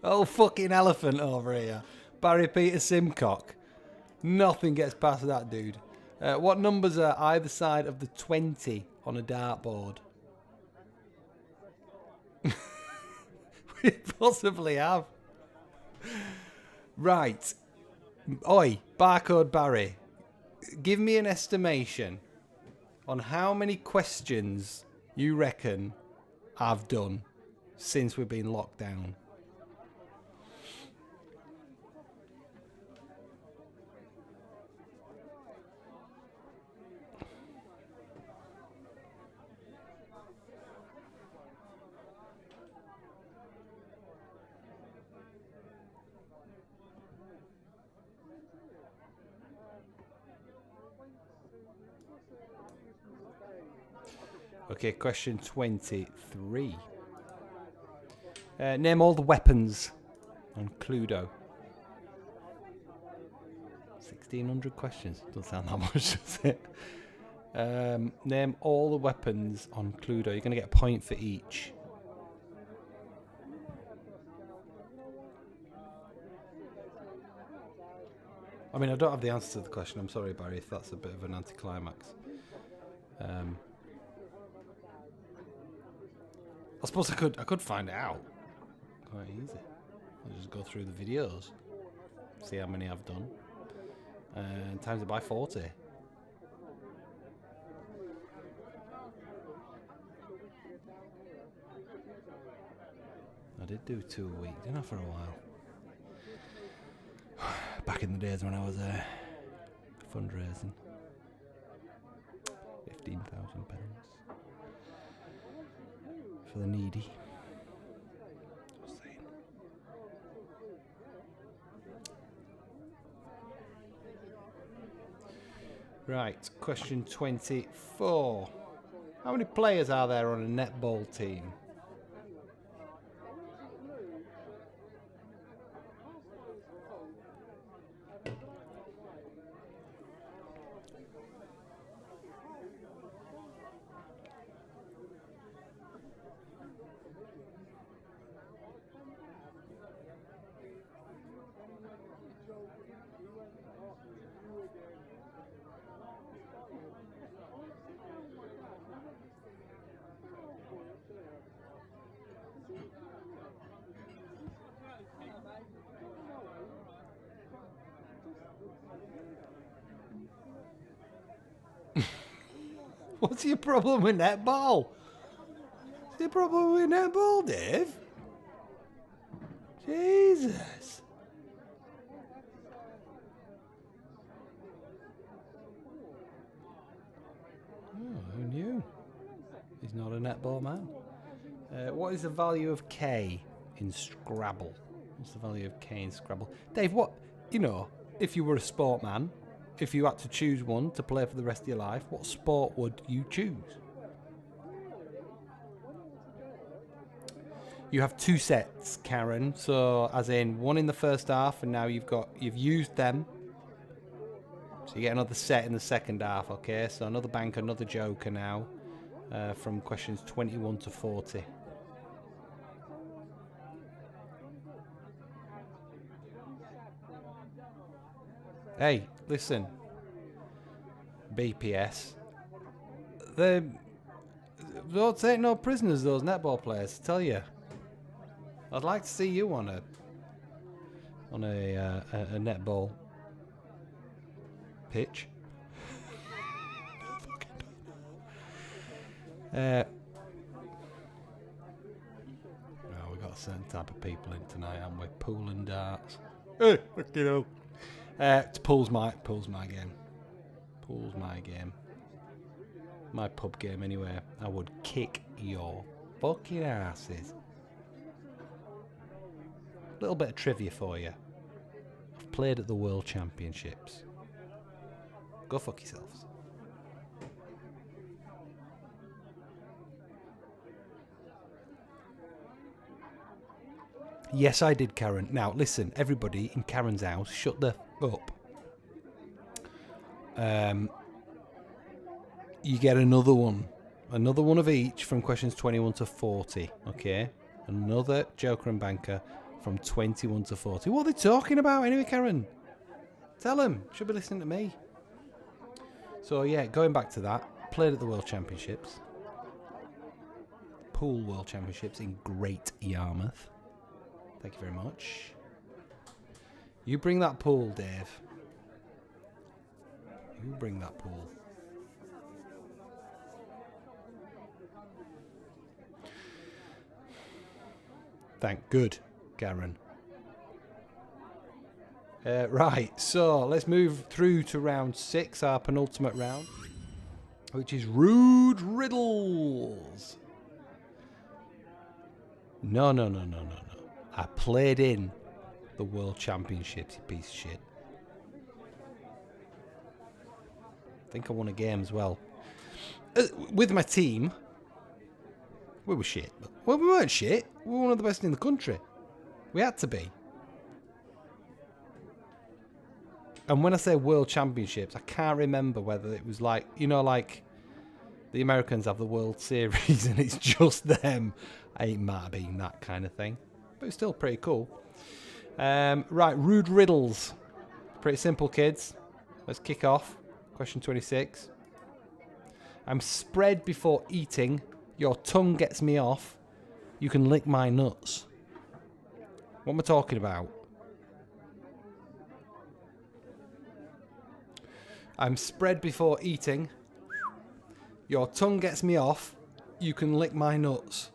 A: Oh, fucking elephant over here. Barry Peter Simcock. Nothing gets past that dude. What numbers are either side of the 20 on a dartboard? We possibly have. Right. Oi, Barcode Barry. Give me an estimation on how many questions you reckon I've done since we've been locked down. Okay, question 23. Name all the weapons on Cluedo. 1,600 questions. Doesn't sound that much, does it? Name all the weapons on Cluedo. You're going to get a point for each. I mean, I don't have the answer to the question. I'm sorry, Barry, if that's a bit of an anticlimax. I suppose I could find it out quite easy. I'll just go through the videos, see how many I've done, and times it by 40. I did do 2 a week, didn't I, for a while? Back in the days when I was fundraising. £15,000 for the needy. Just saying. Right, question 24. How many players are there on a netball team? What's your problem with netball? What's your problem with netball, Dave? Jesus. Oh, who knew? He's not a netball man. What is the value of K in Scrabble? What's the value of K in Scrabble? Dave, what, if you were a sport man, if you had to choose one to play for the rest of your life, what sport would you choose? You have 2 sets, Karen. So, as in one in the first half, and now you've used them. So you get another set in the second half. Okay, so another banker, another joker now, from questions 21 to 40. Hey, listen. BPS. They don't take no prisoners, those netball players, I tell you. I'd like to see you on a netball pitch. Well, we've got a certain type of people in tonight, haven't we? Pool and darts. Hey, fucking hell. Pool's my game. Pool's my game. My pub game, anyway. I would kick your fucking asses. Little bit of trivia for you. I've played at the World Championships. Go fuck yourselves. Yes, I did, Karen. Now, listen, everybody in Karen's house, shut the up. You get another one, Another one of each from questions 21 to 40. Okay. Another Joker and Banker from 21 to 40. What are they talking about anyway, Karen? Tell them. Should be listening to me. So, yeah, going back to that. Played at the World Championships. Pool World Championships in Great Yarmouth. Thank you very much. You bring that pool, Dave. You bring that pool. Thank good, Karen. Right, so let's move through to round 6, our penultimate round, which is Rude Riddles. No. I played in the World Championships, you piece of shit. I think I won a game as well. With my team. We were shit. Well, we weren't shit. We were one of the best in the country. We had to be. And when I say World Championships, I can't remember whether it was like, you know, like the Americans have the World Series and it's just them. It might have been that kind of thing. But it's still pretty cool. Right, Rude Riddles. Pretty simple, kids. Let's kick off. Question 26. I'm spread before eating. Your tongue gets me off. You can lick my nuts. What am I talking about? I'm spread before eating. Your tongue gets me off. You can lick my nuts.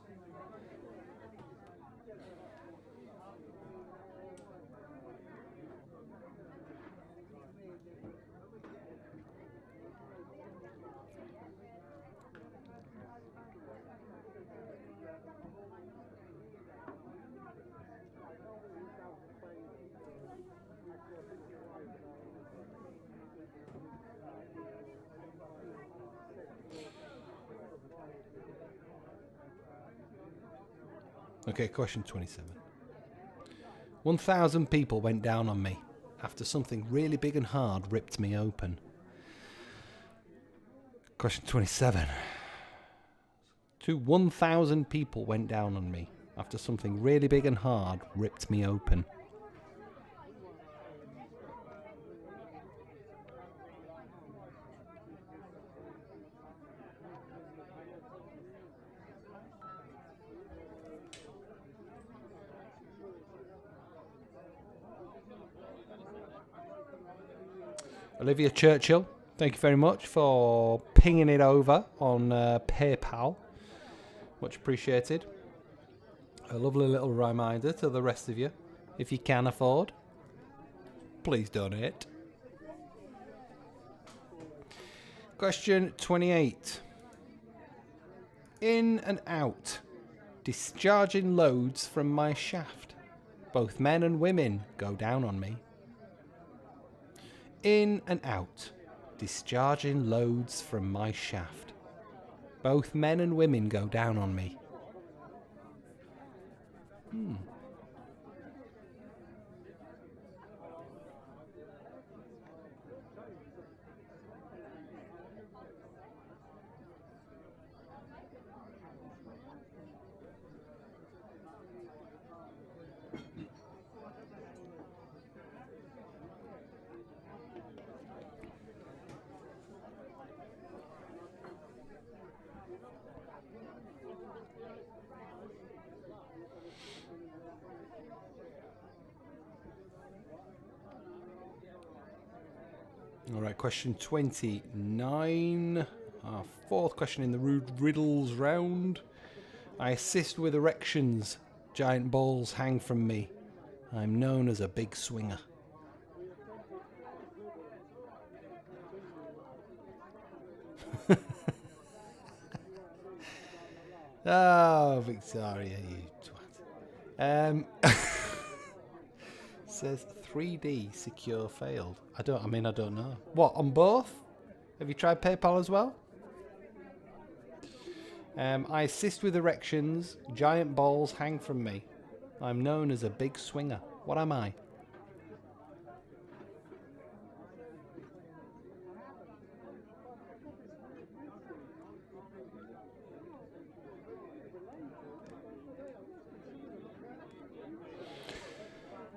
A: Okay, question 27. 1,000 people went down on me after something really big and hard ripped me open. Question 27. 1,000 people went down on me after something really big and hard ripped me open. Olivia Churchill, thank you very much for pinging it over on PayPal. Much appreciated. A lovely little reminder to the rest of you. If you can afford, please donate. Question 28. In and out. Discharging loads from my shaft. Both men and women go down on me. In and out, discharging loads from my shaft. Both men and women go down on me. All right, question 29. Our fourth question in the Rude Riddles round. I assist with erections. Giant balls hang from me. I'm known as a big swinger. Oh, Victoria, you twat. Says 3D secure failed. I don't know. What, on both? Have you tried PayPal as well? I assist with erections. Giant balls hang from me. I'm known as a big swinger. What am I?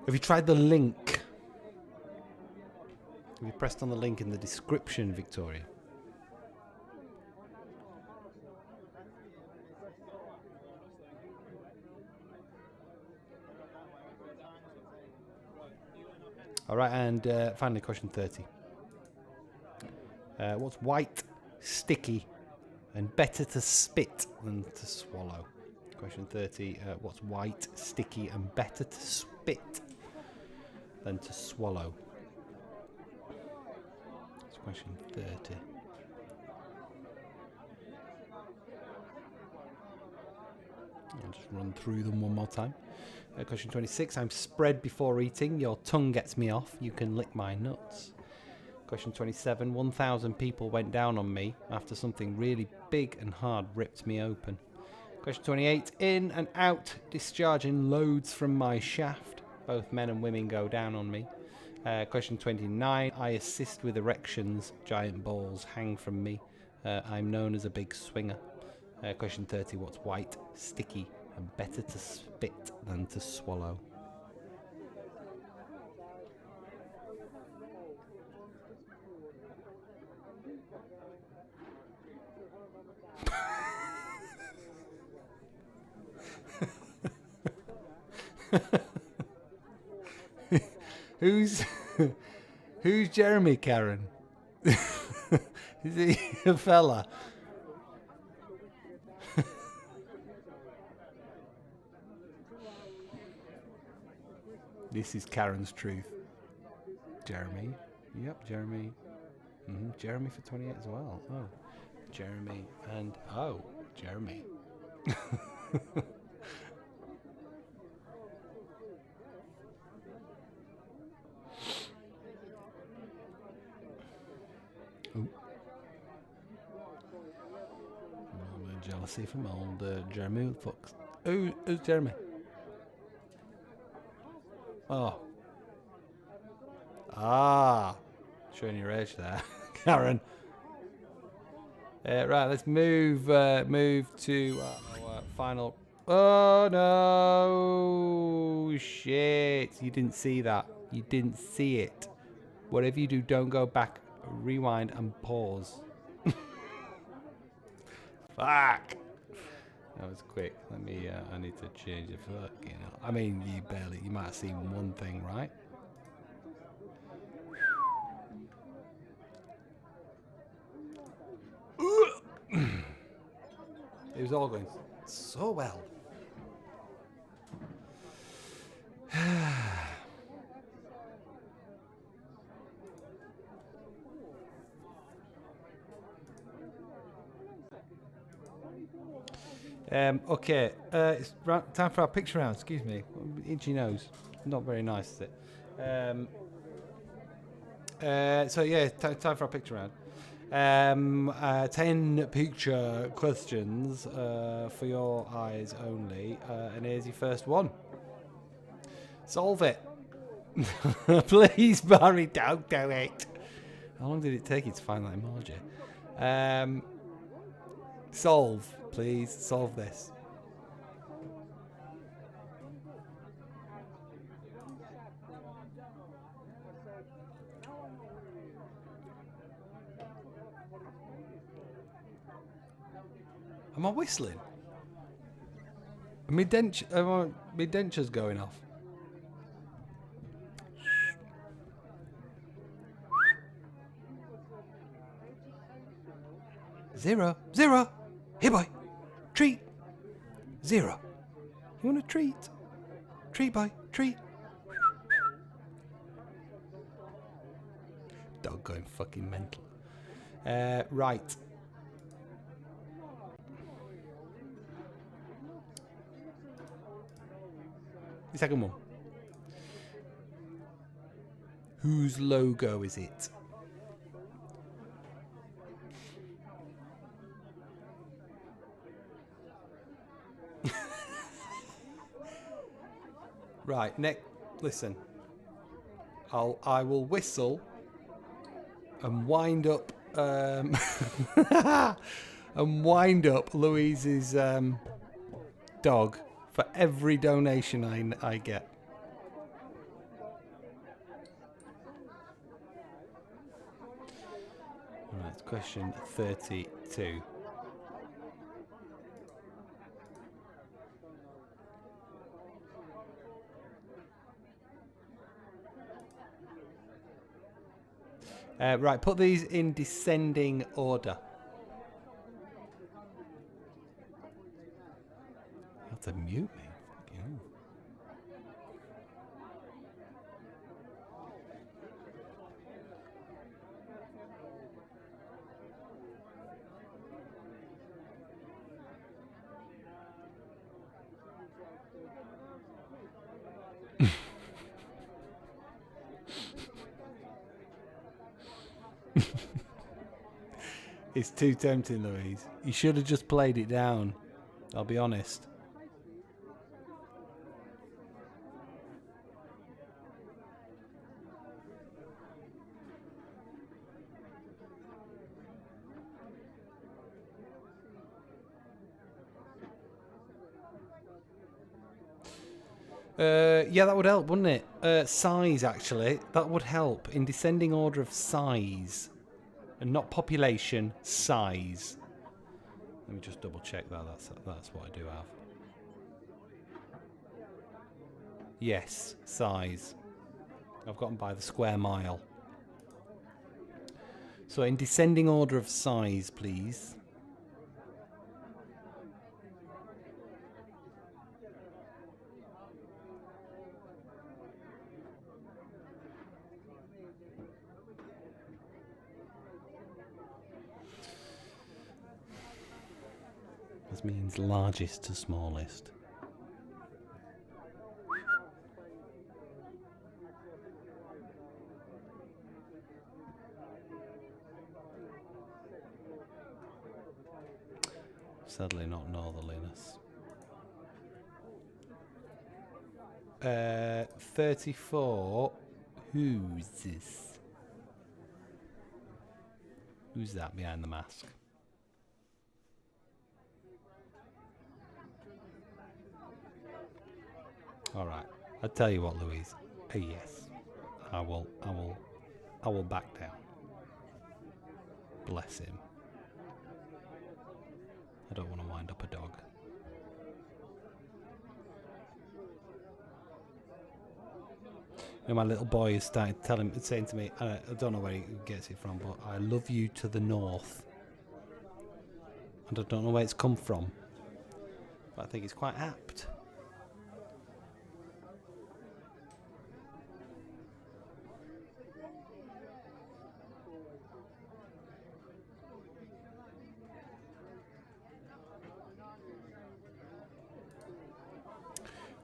A: Have you tried the link? Have you pressed on the link in the description, Victoria? All right, and finally, question 30. What's white, sticky, and better to spit than to swallow? Question 30. What's white, sticky, and better to spit than to swallow? That's question 30. I'll just run through them one more time. Question 26. I'm spread before eating. Your tongue gets me off. You can lick my nuts. Question 27. 1,000 people went down on me after something really big and hard ripped me open. Question 28. In and out, discharging loads from my shaft. Both men and women go down on me. Question 29. I assist with erections. Giant balls hang from me. I'm known as a big swinger. Question 30. What's white, sticky, and better to spit than to swallow? Who's Jeremy, Karen? Is he a fella? This is Karen's truth. Jeremy. Yep, Jeremy. Jeremy for 28 as well. Oh, Jeremy and Jeremy. Jealousy from old Jeremy Fox. Who's Jeremy? Oh. Showing your age there, Karen. Right, let's move to our final. Oh no! Shit! You didn't see that. You didn't see it. Whatever you do, don't go back. Rewind and pause. Fuck! That was quick. Let me. I need to change it. You know. I mean, you might have seen one thing, right? It was all going so well. Okay, it's time for our picture round. Excuse me, itchy nose. Not very nice, is it? So yeah, time for our picture round. 10 picture questions for your eyes only, and here's your first one. Solve it. Please, Barry, don't do it. How long did it take you to find that emoji? Solve, please, solve this. Am I whistling? My denture's going off. Zero. Here, boy. Treat. Zero. You want a treat? Treat, boy. Treat. Dog going fucking mental. Right. The second one. Whose logo is it? Right, Nick, listen. I will whistle and wind up Louise's dog for every donation I get. Question 32. Right, put these in descending order. That's a mute me. Fucking hell. It's too tempting, Louise. You should have just played it down. I'll be honest. Yeah, that would help, wouldn't it? Size, actually. That would help. In descending order of size. And not population, size. Let me just double check that. That's what I do have. Yes, size. I've gotten by the square mile. So in descending order of size, please. This means largest to smallest. Sadly not northerliness. 34. Who's this? Who's that behind the mask? All right. I'll tell you what, Louise. Yes, I will back down. Bless him. I don't want to wind up a dog. You know, my little boy is starting saying to me, I don't know where he gets it from, but I love you to the north. And I don't know where it's come from, but I think it's quite apt.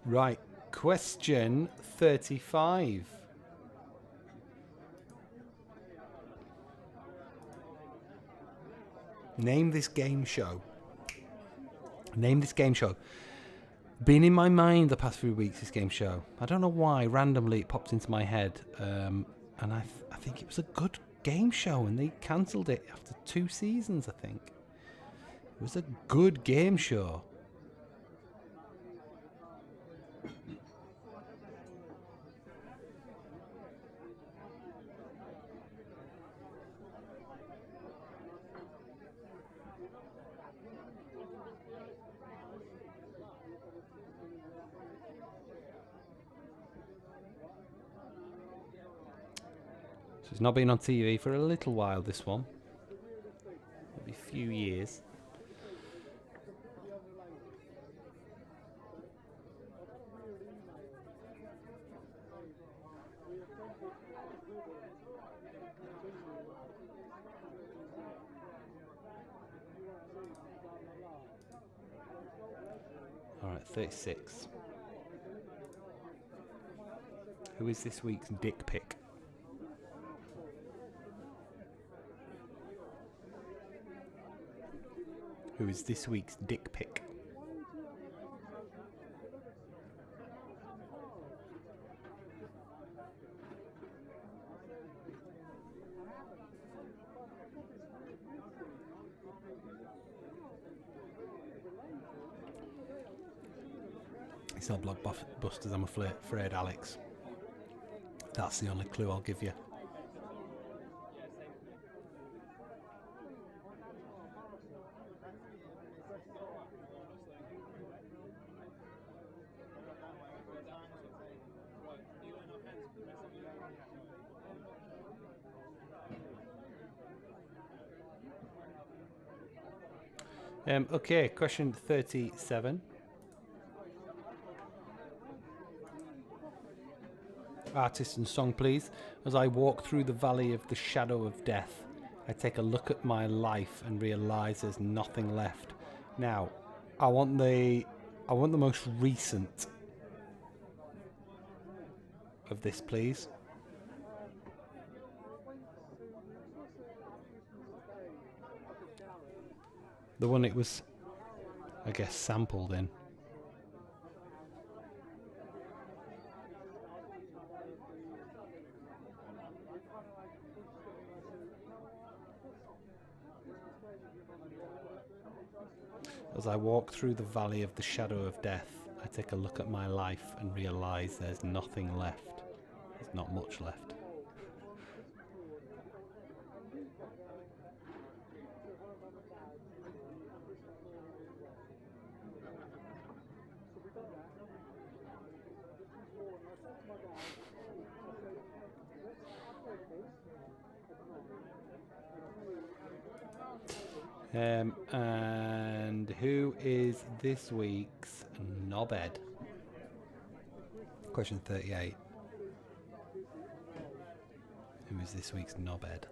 A: Right, question 35. Name this game show. Name this game show. Been in my mind the past few weeks, this game show. I don't know why, randomly it popped into my head. And I think it was a good game show, and they cancelled it after 2 seasons, I think. It was a good game show. It's not been on TV for a little while, this one. Maybe a few years. Alright, 36. Who is this week's dick pic? Who is this week's dick pic? It's not Blockbusters, I'm afraid, Alex. That's the only clue I'll give you. Okay, question 37. Artist and song, please. As I walk through the valley of the shadow of death, I take a look at my life and realise there's nothing left. Now, I want the most recent of this, please. The one it was, I guess, sampled in. As I walk through the valley of the shadow of death, I take a look at my life and realise there's nothing left. There's not much left. And who is this week's knobhead? Question 38. Who is this week's knobhead?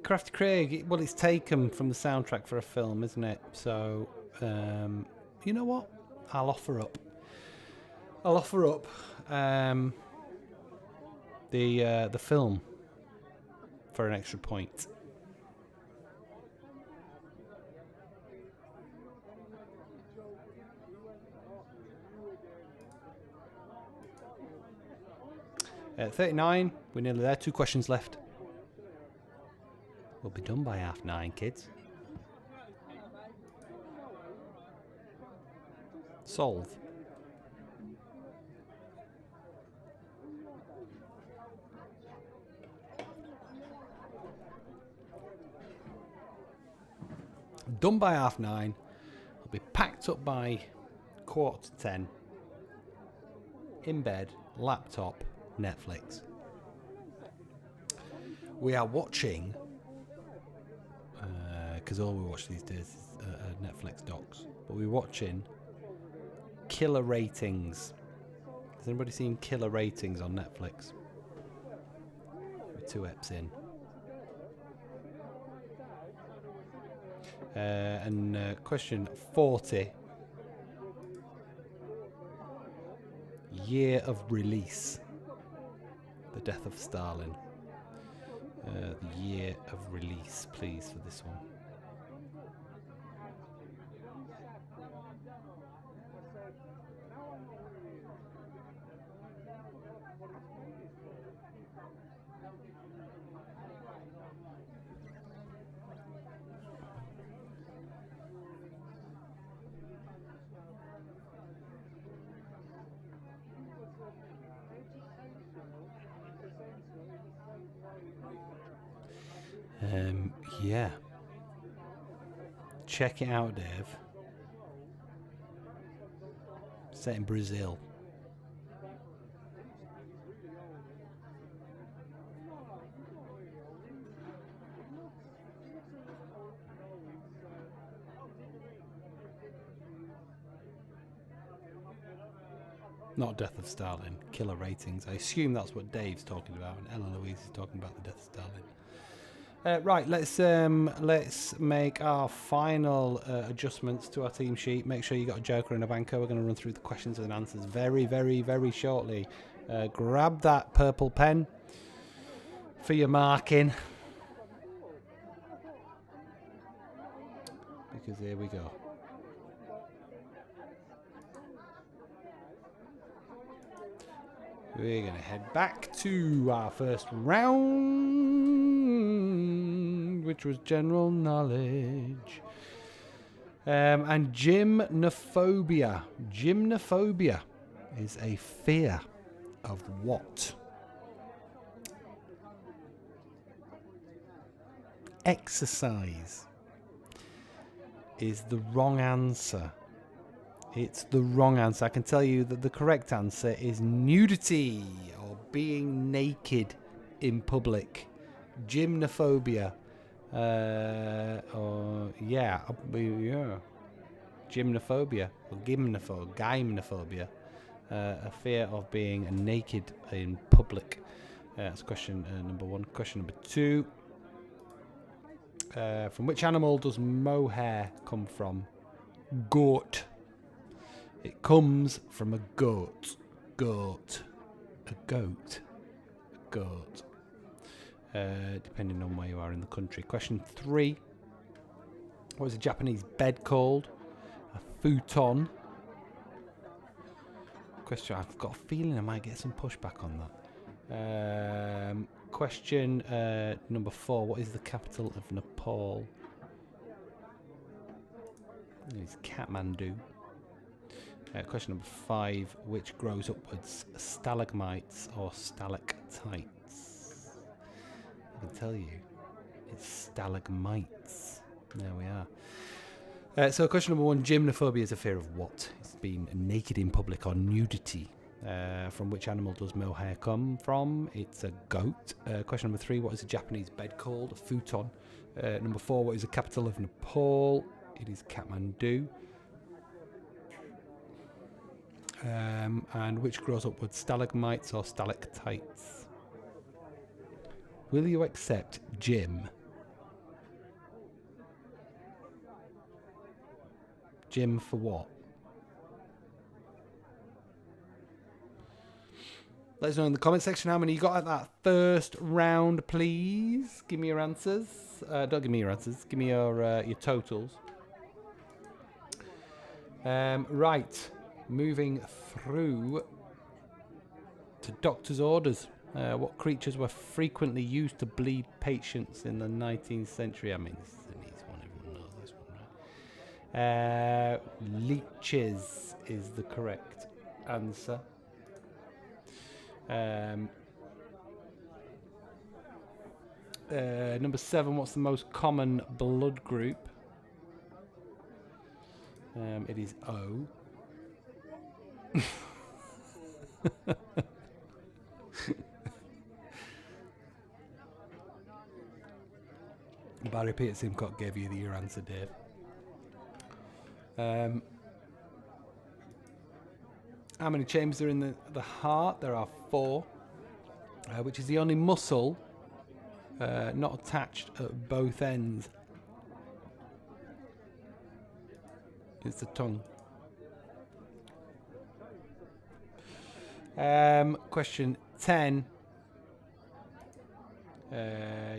A: Crafty Craig, well, it's taken from the soundtrack for a film, isn't it? So, you know what? I'll offer up the film for an extra point. At 39, we're nearly there. 2 questions left. We'll be done by 9:30, kids. Solve. Done by 9:30. I'll be packed up by 9:45. In bed, laptop, Netflix. We are watching, because all we watch these days is Netflix docs, but we're watching Killer Ratings. Has anybody seen Killer Ratings on Netflix? We're 2 eps in. And question 40. Year of release. The Death of Stalin. The year of release, please, for this one. Yeah. Check it out, Dave. Set in Brazil. Not Death of Stalin, Killer Ratings. I assume that's what Dave's talking about, and Ella Louise is talking about the Death of Stalin. Right, let's make our final adjustments to our team sheet. Make sure you got a joker and a banker. We're going to run through the questions and answers very, very, very shortly. Grab that purple pen for your marking, because here we go. We're going to head back to our first round, which was general knowledge. And gymnophobia. Gymnophobia is a fear of what? exercise is the wrong answer. It's the wrong answer. I can tell you that the correct answer is nudity, or being naked in public. Gymnophobia. Gymnophobia, or gymnophobia. A fear of being naked in public. That's question number 1. Question number 2. From which animal does mohair come from? Goat. It comes from a goat. Goat. A goat. A goat. Depending on where you are in the country. Question 3. What is a Japanese bed called? A futon. Question. I've got a feeling I might get some pushback on that. Question number 4. What is the capital of Nepal? It's Kathmandu. Question number 5. Which grows upwards? Stalagmites or stalactites? I can tell you, it's stalagmites. There we are. So question number 1. Gymnophobia is a fear of what? It's being naked in public, or nudity. From which animal does mohair come from? It's a goat. Question number 3. What is a Japanese bed called? A futon. Number 4. What is the capital of Nepal? It is Kathmandu. And which grows up with stalagmites or stalactites? Will you accept Jim? Jim for what? Let us know in the comment section how many you got at that first round, please. Give me your answers. Don't give me your answers. Give me your totals. Right. Moving through to doctor's orders. What creatures were frequently used to bleed patients in the 19th century? I mean, this is an easy one. Everyone knows this one, right? Leeches is the correct answer. Number 7. What's the most common blood group? It is O. Barry Peter Simcock gave you your answer, Dave. How many chambers are in the heart? There are 4, which is the only muscle not attached at both ends. It's the tongue. Question 10.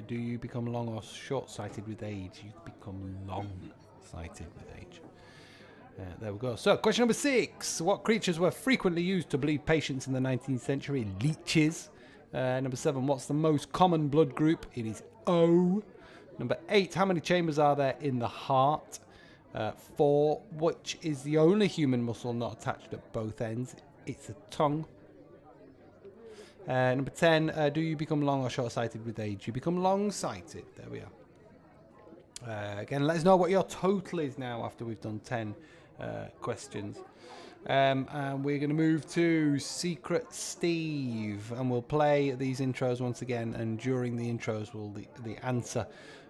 A: Do you become long or short-sighted with age? You become long-sighted with age. There we go. So, question number 6. What creatures were frequently used to bleed patients in the 19th century? Leeches. Number 7. What's the most common blood group? It is O. Number 8. How many chambers are there in the heart? 4. Which is the only human muscle not attached at both ends? It's the tongue. Number 10. Do you become long or short-sighted with age? You become long-sighted. There we are. Again, let us know what your total is now after we've done 10 questions. And we're going to move to Secret Steve, and we'll play these intros once again, and during the intros the answer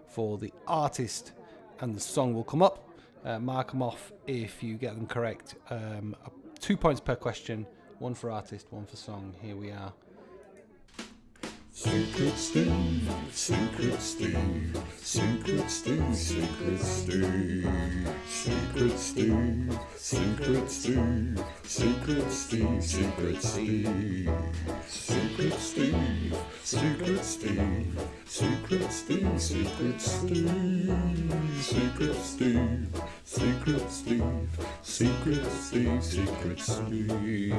A: for the artist and the song will come up. Mark them off if you get them correct. 2 points per question, 1 for artist, 1 for song. Here we are.
B: Secret Steve, Secret Steve, Secret Steve, Secret Steve, Secret Steve, Secret Steve, Secret Steve, Secret Steve, Secret Steve, Secret Steve, Secret Steve, Secret Steve, Secret Steve, Secret Steve, Secret Steve, Secret Steve.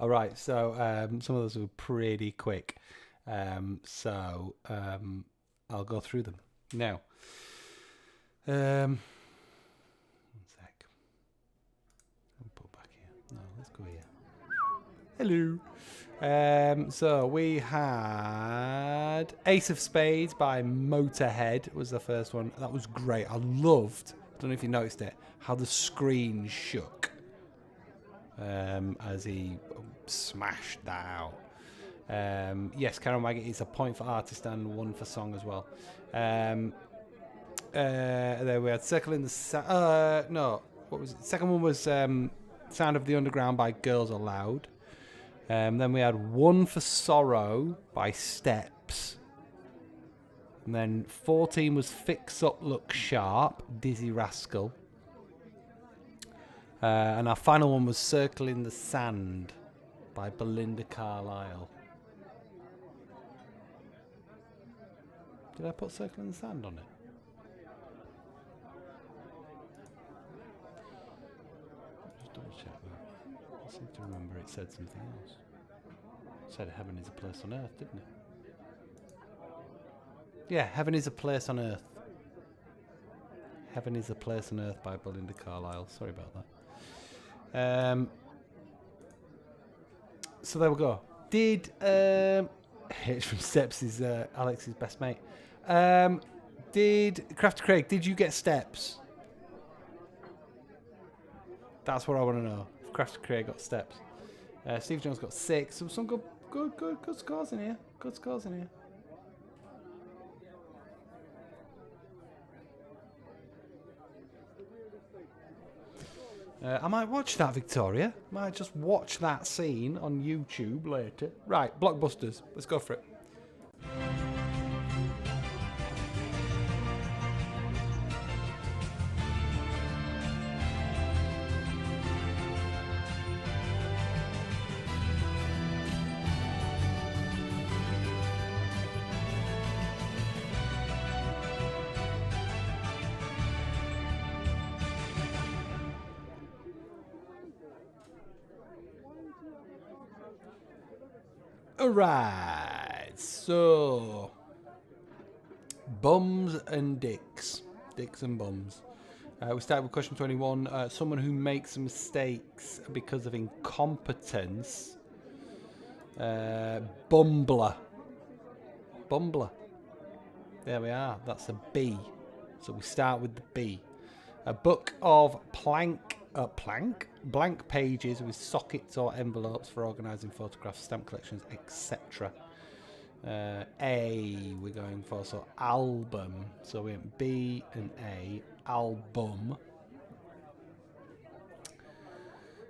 A: All right, so some of those were pretty quick. I'll go through them now. One sec. I'll put back here. No, let's go here. Hello. So we had Ace of Spades by Motorhead was the first one. That was great. I loved, I don't know if you noticed it, how the screen shook as he smashed that out. Yes, Karen Waggett is a point for artist and one for song as well. There we had Circle in the no, what was it? Second one was Sound of the Underground by Girls Aloud. Then we had One for Sorrow by Steps. And then 14 was Fix Up Look Sharp, Dizzy Rascal. And our final one was Circle in the Sand by Belinda Carlisle. Did I put Circle in the Sand on it? Just double check that. I seem to remember it said something else. It said Heaven is a Place on Earth, didn't it? Yeah, Heaven is a Place on Earth. Heaven is a Place on Earth by Belinda Carlisle. Sorry about that. So there we go. Did H from Steps is Alex's best mate. Did Crafty Craig? Did you get Steps? That's what I want to know. If Crafty Craig got Steps. Steve Jones got 6. So some good scores in here. Good scores in here. I might watch that, Victoria. Might just watch that scene on YouTube later. Right, Blockbusters. Let's go for it. Alright, so bums and dicks. Dicks and bums. We start with question 21. Someone who makes mistakes because of incompetence. Bumbler. Bumbler. There we are. That's a B. So we start with the B. A book of blank pages with sockets or envelopes for organising photographs, stamp collections, etc. A we're going for, so album. So we went B and A, album.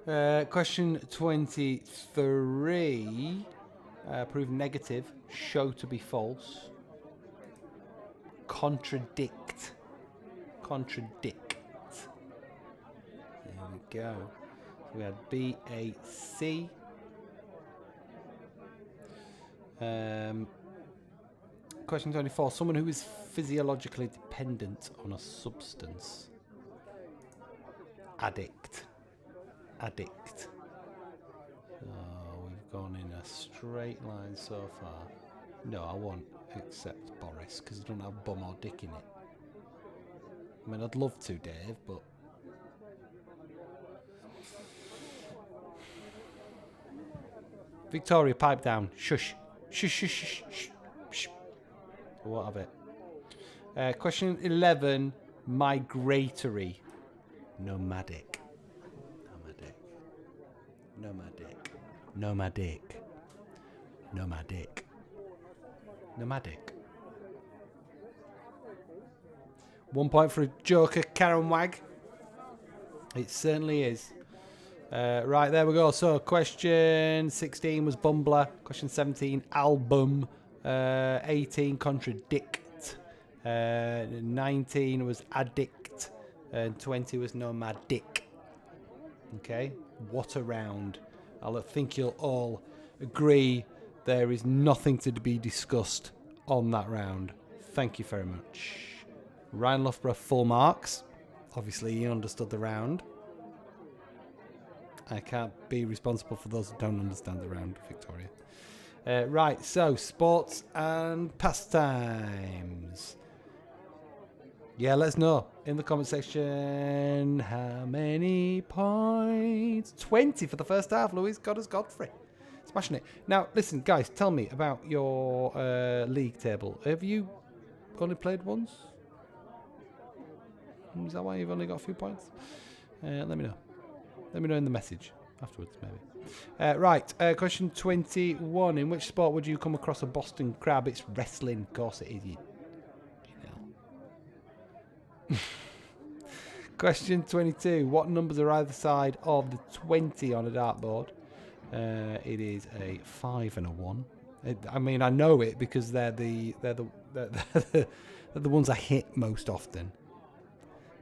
A: Question 23. Prove negative, show to be false. Contradict. Contradict. There we go. So we had B, A, C. Question 24. Someone who is physiologically dependent on a substance. Addict. Addict. Oh, we've gone in a straight line so far. No, I won't accept Boris because I don't have bum or dick in it. I mean, I'd love to, Dave, but... Victoria, pipe down. Shush. Shush, shush, shush, shush, shush. What of it? Question 11. Migratory. Nomadic. Nomadic. Nomadic. Nomadic. Nomadic. Nomadic. 1 point for a joker, Karen Wag. It certainly is. Right, there we go. So, question 16 was Bumbler. Question 17, album. 18, contradict. 19 was addict. And 20 was nomadic. Okay, what a round. I think you'll all agree there is nothing to be discussed on that round. Thank you very much. Ryan Loughborough, full marks. Obviously, he understood the round. I can't be responsible for those who don't understand the round, Victoria. Right, so sports and pastimes. Yeah, let us know in the comment section how many points. 20 for the first half. Louise got us Godfrey. Smashing it. Now, listen, guys, tell me about your league table. Have you only played once? Is that why you've only got a few points? Let me know. Let me know in the message afterwards, maybe. Right, question 21. In which sport would you come across a Boston crab? It's wrestling. Of course it is. You know. Question 22. What numbers are either side of the 20 on a dartboard? It is a 5 and a 1. I mean, I know it because they're the ones I hit most often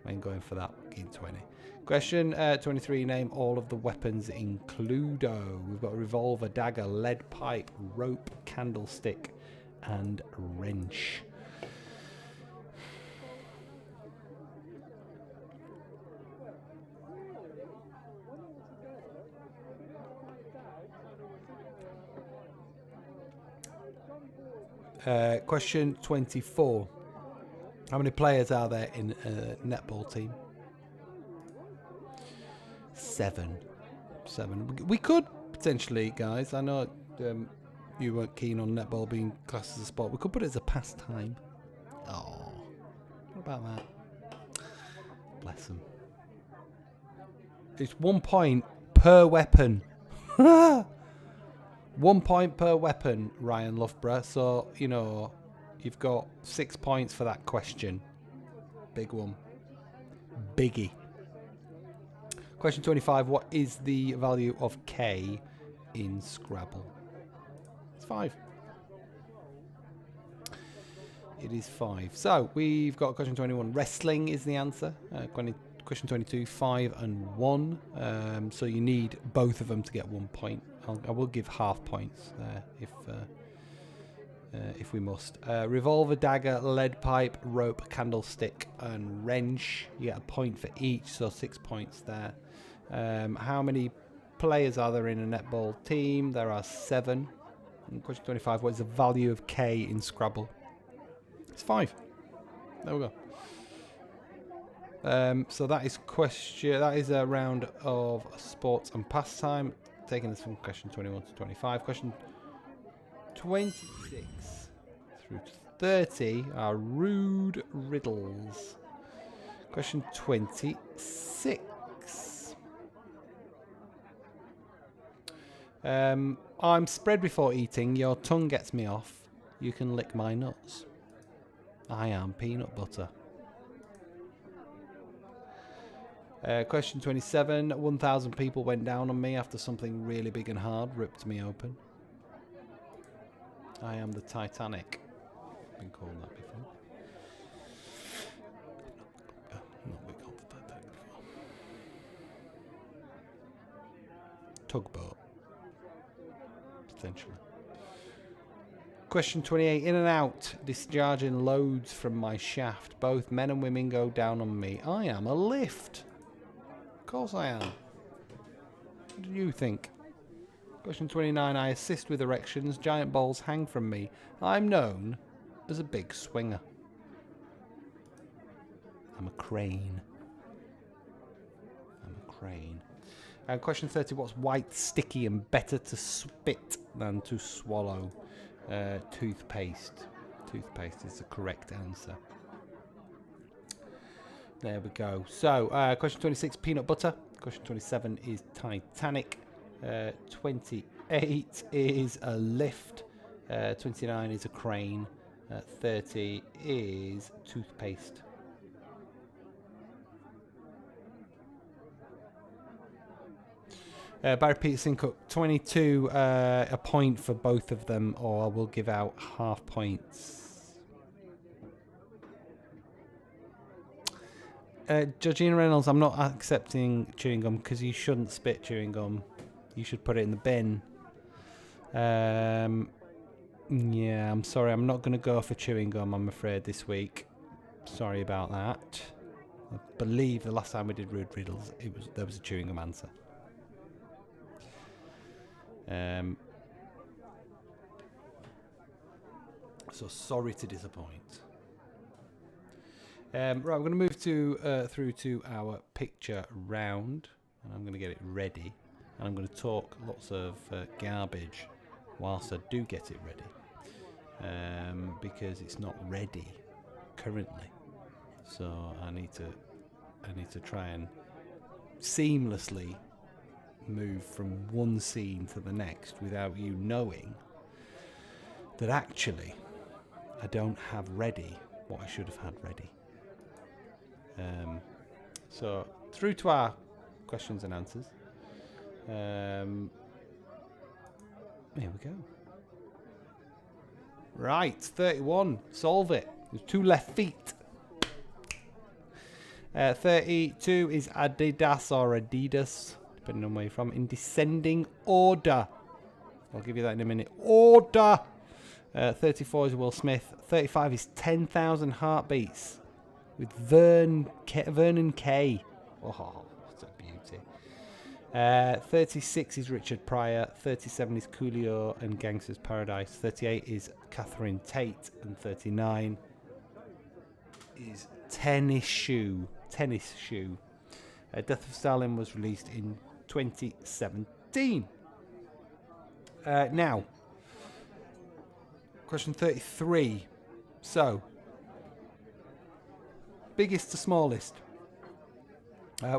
A: when going for that in 20. Question 23. Name all of the weapons in Cluedo. We've got a revolver, dagger, lead pipe, rope, candlestick, and wrench. Question 24. How many players are there in a netball team? 7. We could potentially, guys. I know you weren't keen on netball being classed as a sport. We could put it as a pastime. Oh, what about that? Bless them. It's 1 point per weapon. 1 point per weapon, Ryan Loughborough. So, you know, you've got 6 points for that question. Big one. Biggie. Question 25. What is the value of K in Scrabble? It's 5. It is 5. So, we've got question 21. Wrestling is the answer. Question 22. 5 and 1. So, you need both of them to get 1 point. I will give half points there if we must. Revolver, dagger, lead pipe, rope, candlestick, and wrench. You get a point for each, so 6 points there. How many players are there in a netball team? There are 7. And question 25. What is the value of K in Scrabble? It's 5. There we go. So that is question. That is a round of sports and pastime. Taking us from question 21 to 25. Question 26 through to 30 are rude riddles. Question 26. I'm spread before eating. Your tongue gets me off. You can lick my nuts. I am peanut butter. Question 27. 1,000 people went down on me after something really big and hard ripped me open. I am the Titanic. I've been called that before. Not been called the Titanic before. Tugboat. Potentially. Question 28. In and out, discharging loads from my shaft. Both men and women go down on me. I am a lift. Of course I am. What do you think? Question 29. I assist with erections. Giant balls hang from me. I'm known as a big swinger. I'm a crane. And question 30. What's white, sticky, and better to spit than to swallow? Toothpaste. Toothpaste is the correct answer. There we go. So, question 26, peanut butter. Question 27 is Titanic. 28 is a lift. 29 is a crane. 30 is toothpaste. Barry Peterson Cook, 22, a point for both of them, or I will give out half points. Georgina Reynolds, I'm not accepting chewing gum because you shouldn't spit chewing gum. You should put it in the bin. Yeah, I'm sorry. I'm not going to go for chewing gum, I'm afraid, this week. Sorry about that. I believe the last time we did Rude Riddles, there was a chewing gum answer. So sorry to disappoint. Right, we're going to move to through to our picture round, and I'm going to get it ready, and I'm going to talk lots of garbage whilst I do get it ready, because it's not ready currently. So I need to try and seamlessly move from one scene to the next without you knowing that actually I don't have ready what I should have had ready. So through to our questions and answers. Here we go. Right, 31. Solve it. There's 2 left feet. 32 is Adidas or Adidas, depending on where you're from, in descending order. I'll give you that in a minute. Order. 34 is Will Smith. 35 is 10,000 Heartbeats with Vernon Kay. Oh, what a beauty. 36 is Richard Pryor. 37 is Coolio and Gangster's Paradise. 38 is Catherine Tate. And 39 is Tennis Shoe. Death of Stalin was released in 2017. Now, question 33. So, biggest to smallest.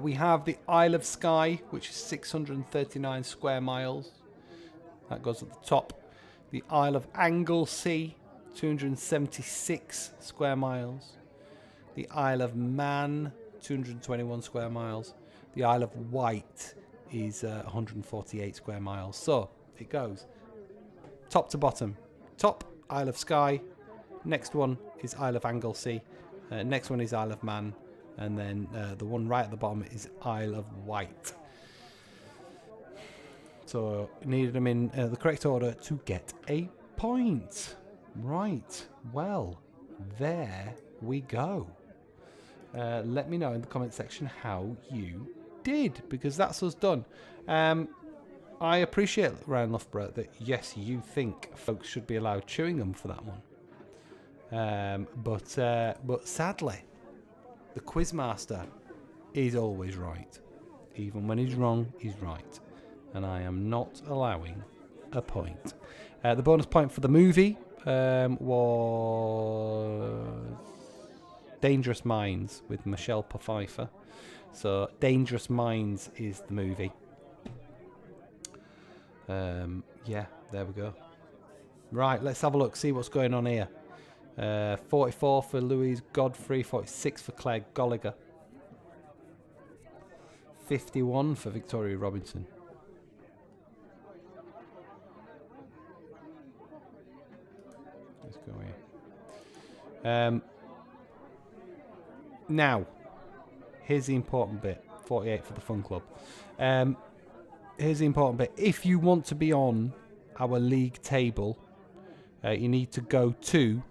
A: We have the Isle of Skye, which is 639 square miles. That goes at the top. The Isle of Anglesey, 276 square miles. The Isle of Man, 221 square miles. The Isle of Wight is 148 square miles. So it goes top to bottom. Top, Isle of Skye. Next one is Isle of Anglesey. Next one is Isle of Man. And then the one right at the bottom is Isle of Wight. So needed them in the correct order to get a point. Right. Well, there we go. Let me know in the comment section how you did, because that's us done. I appreciate, Ryan Loughborough, that yes, you think folks should be allowed chewing gum for that one. But sadly, the quizmaster is always right. Even when he's wrong, he's right. And I am not allowing a point. The bonus point for the movie was Dangerous Minds with Michelle Pfeiffer. So Dangerous Minds is the movie. Yeah, there we go. Right, let's have a look, see what's going on here. 44 for Louise Godfrey, 46 for Claire Gallagher, 51 for Victoria Robinson. Let's go here. Now, here's the important bit. 48 for the Fun Club. Here's the important bit. If you want to be on our league table, you need to go to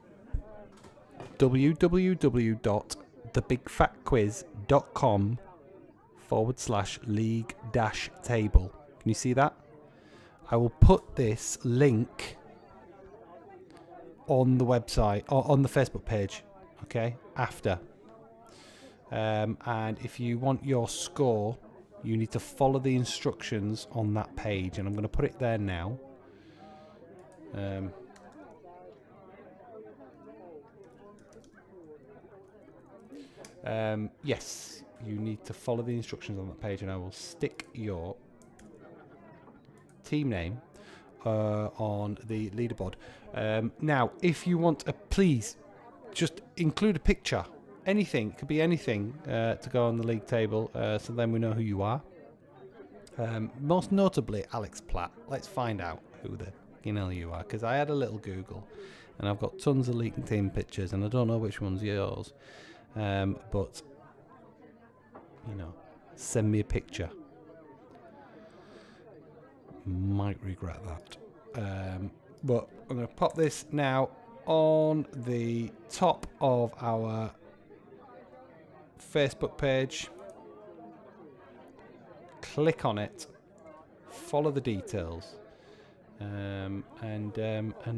A: www.thebigfatquiz.com/league-table. Can you see that? I will put this link on the website or on the Facebook page, okay, after. And if you want your score, you need to follow the instructions on that page, and I'm going to put it there now. Yes, you need to follow the instructions on that page, and I will stick your team name on the leaderboard. Now, if you want please just include a picture. Anything, it could be anything to go on the league table, so then we know who you are. Most notably, Alex Platt. Let's find out who the hell you are, because I had a little Google, and I've got tons of league team pictures, and I don't know which one's yours. But, you know, send me a picture. Might regret that. But I'm going to pop this now on the top of our Facebook page. Click on it. Follow the details. and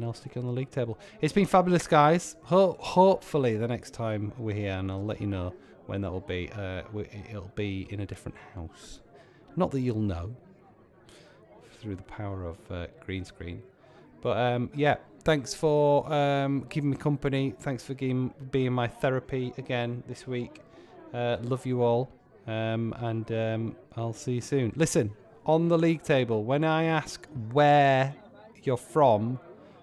A: I'll stick it on the league table. It's been fabulous, guys. Hopefully the next time we're here, and I'll let you know when that will be. It'll be in a different house. Not that you'll know through the power of green screen. But yeah, thanks for keeping me company. Thanks for being my therapy again this week. Love you all. And I'll see you soon. Listen, on the league table, when I ask where you're from,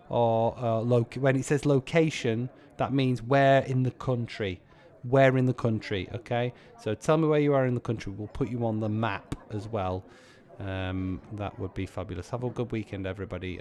A: or when it says location, that means where in the country. Where in the country, okay? So tell me where you are in the country. We'll put you on the map as well. That would be fabulous. Have a good weekend, everybody.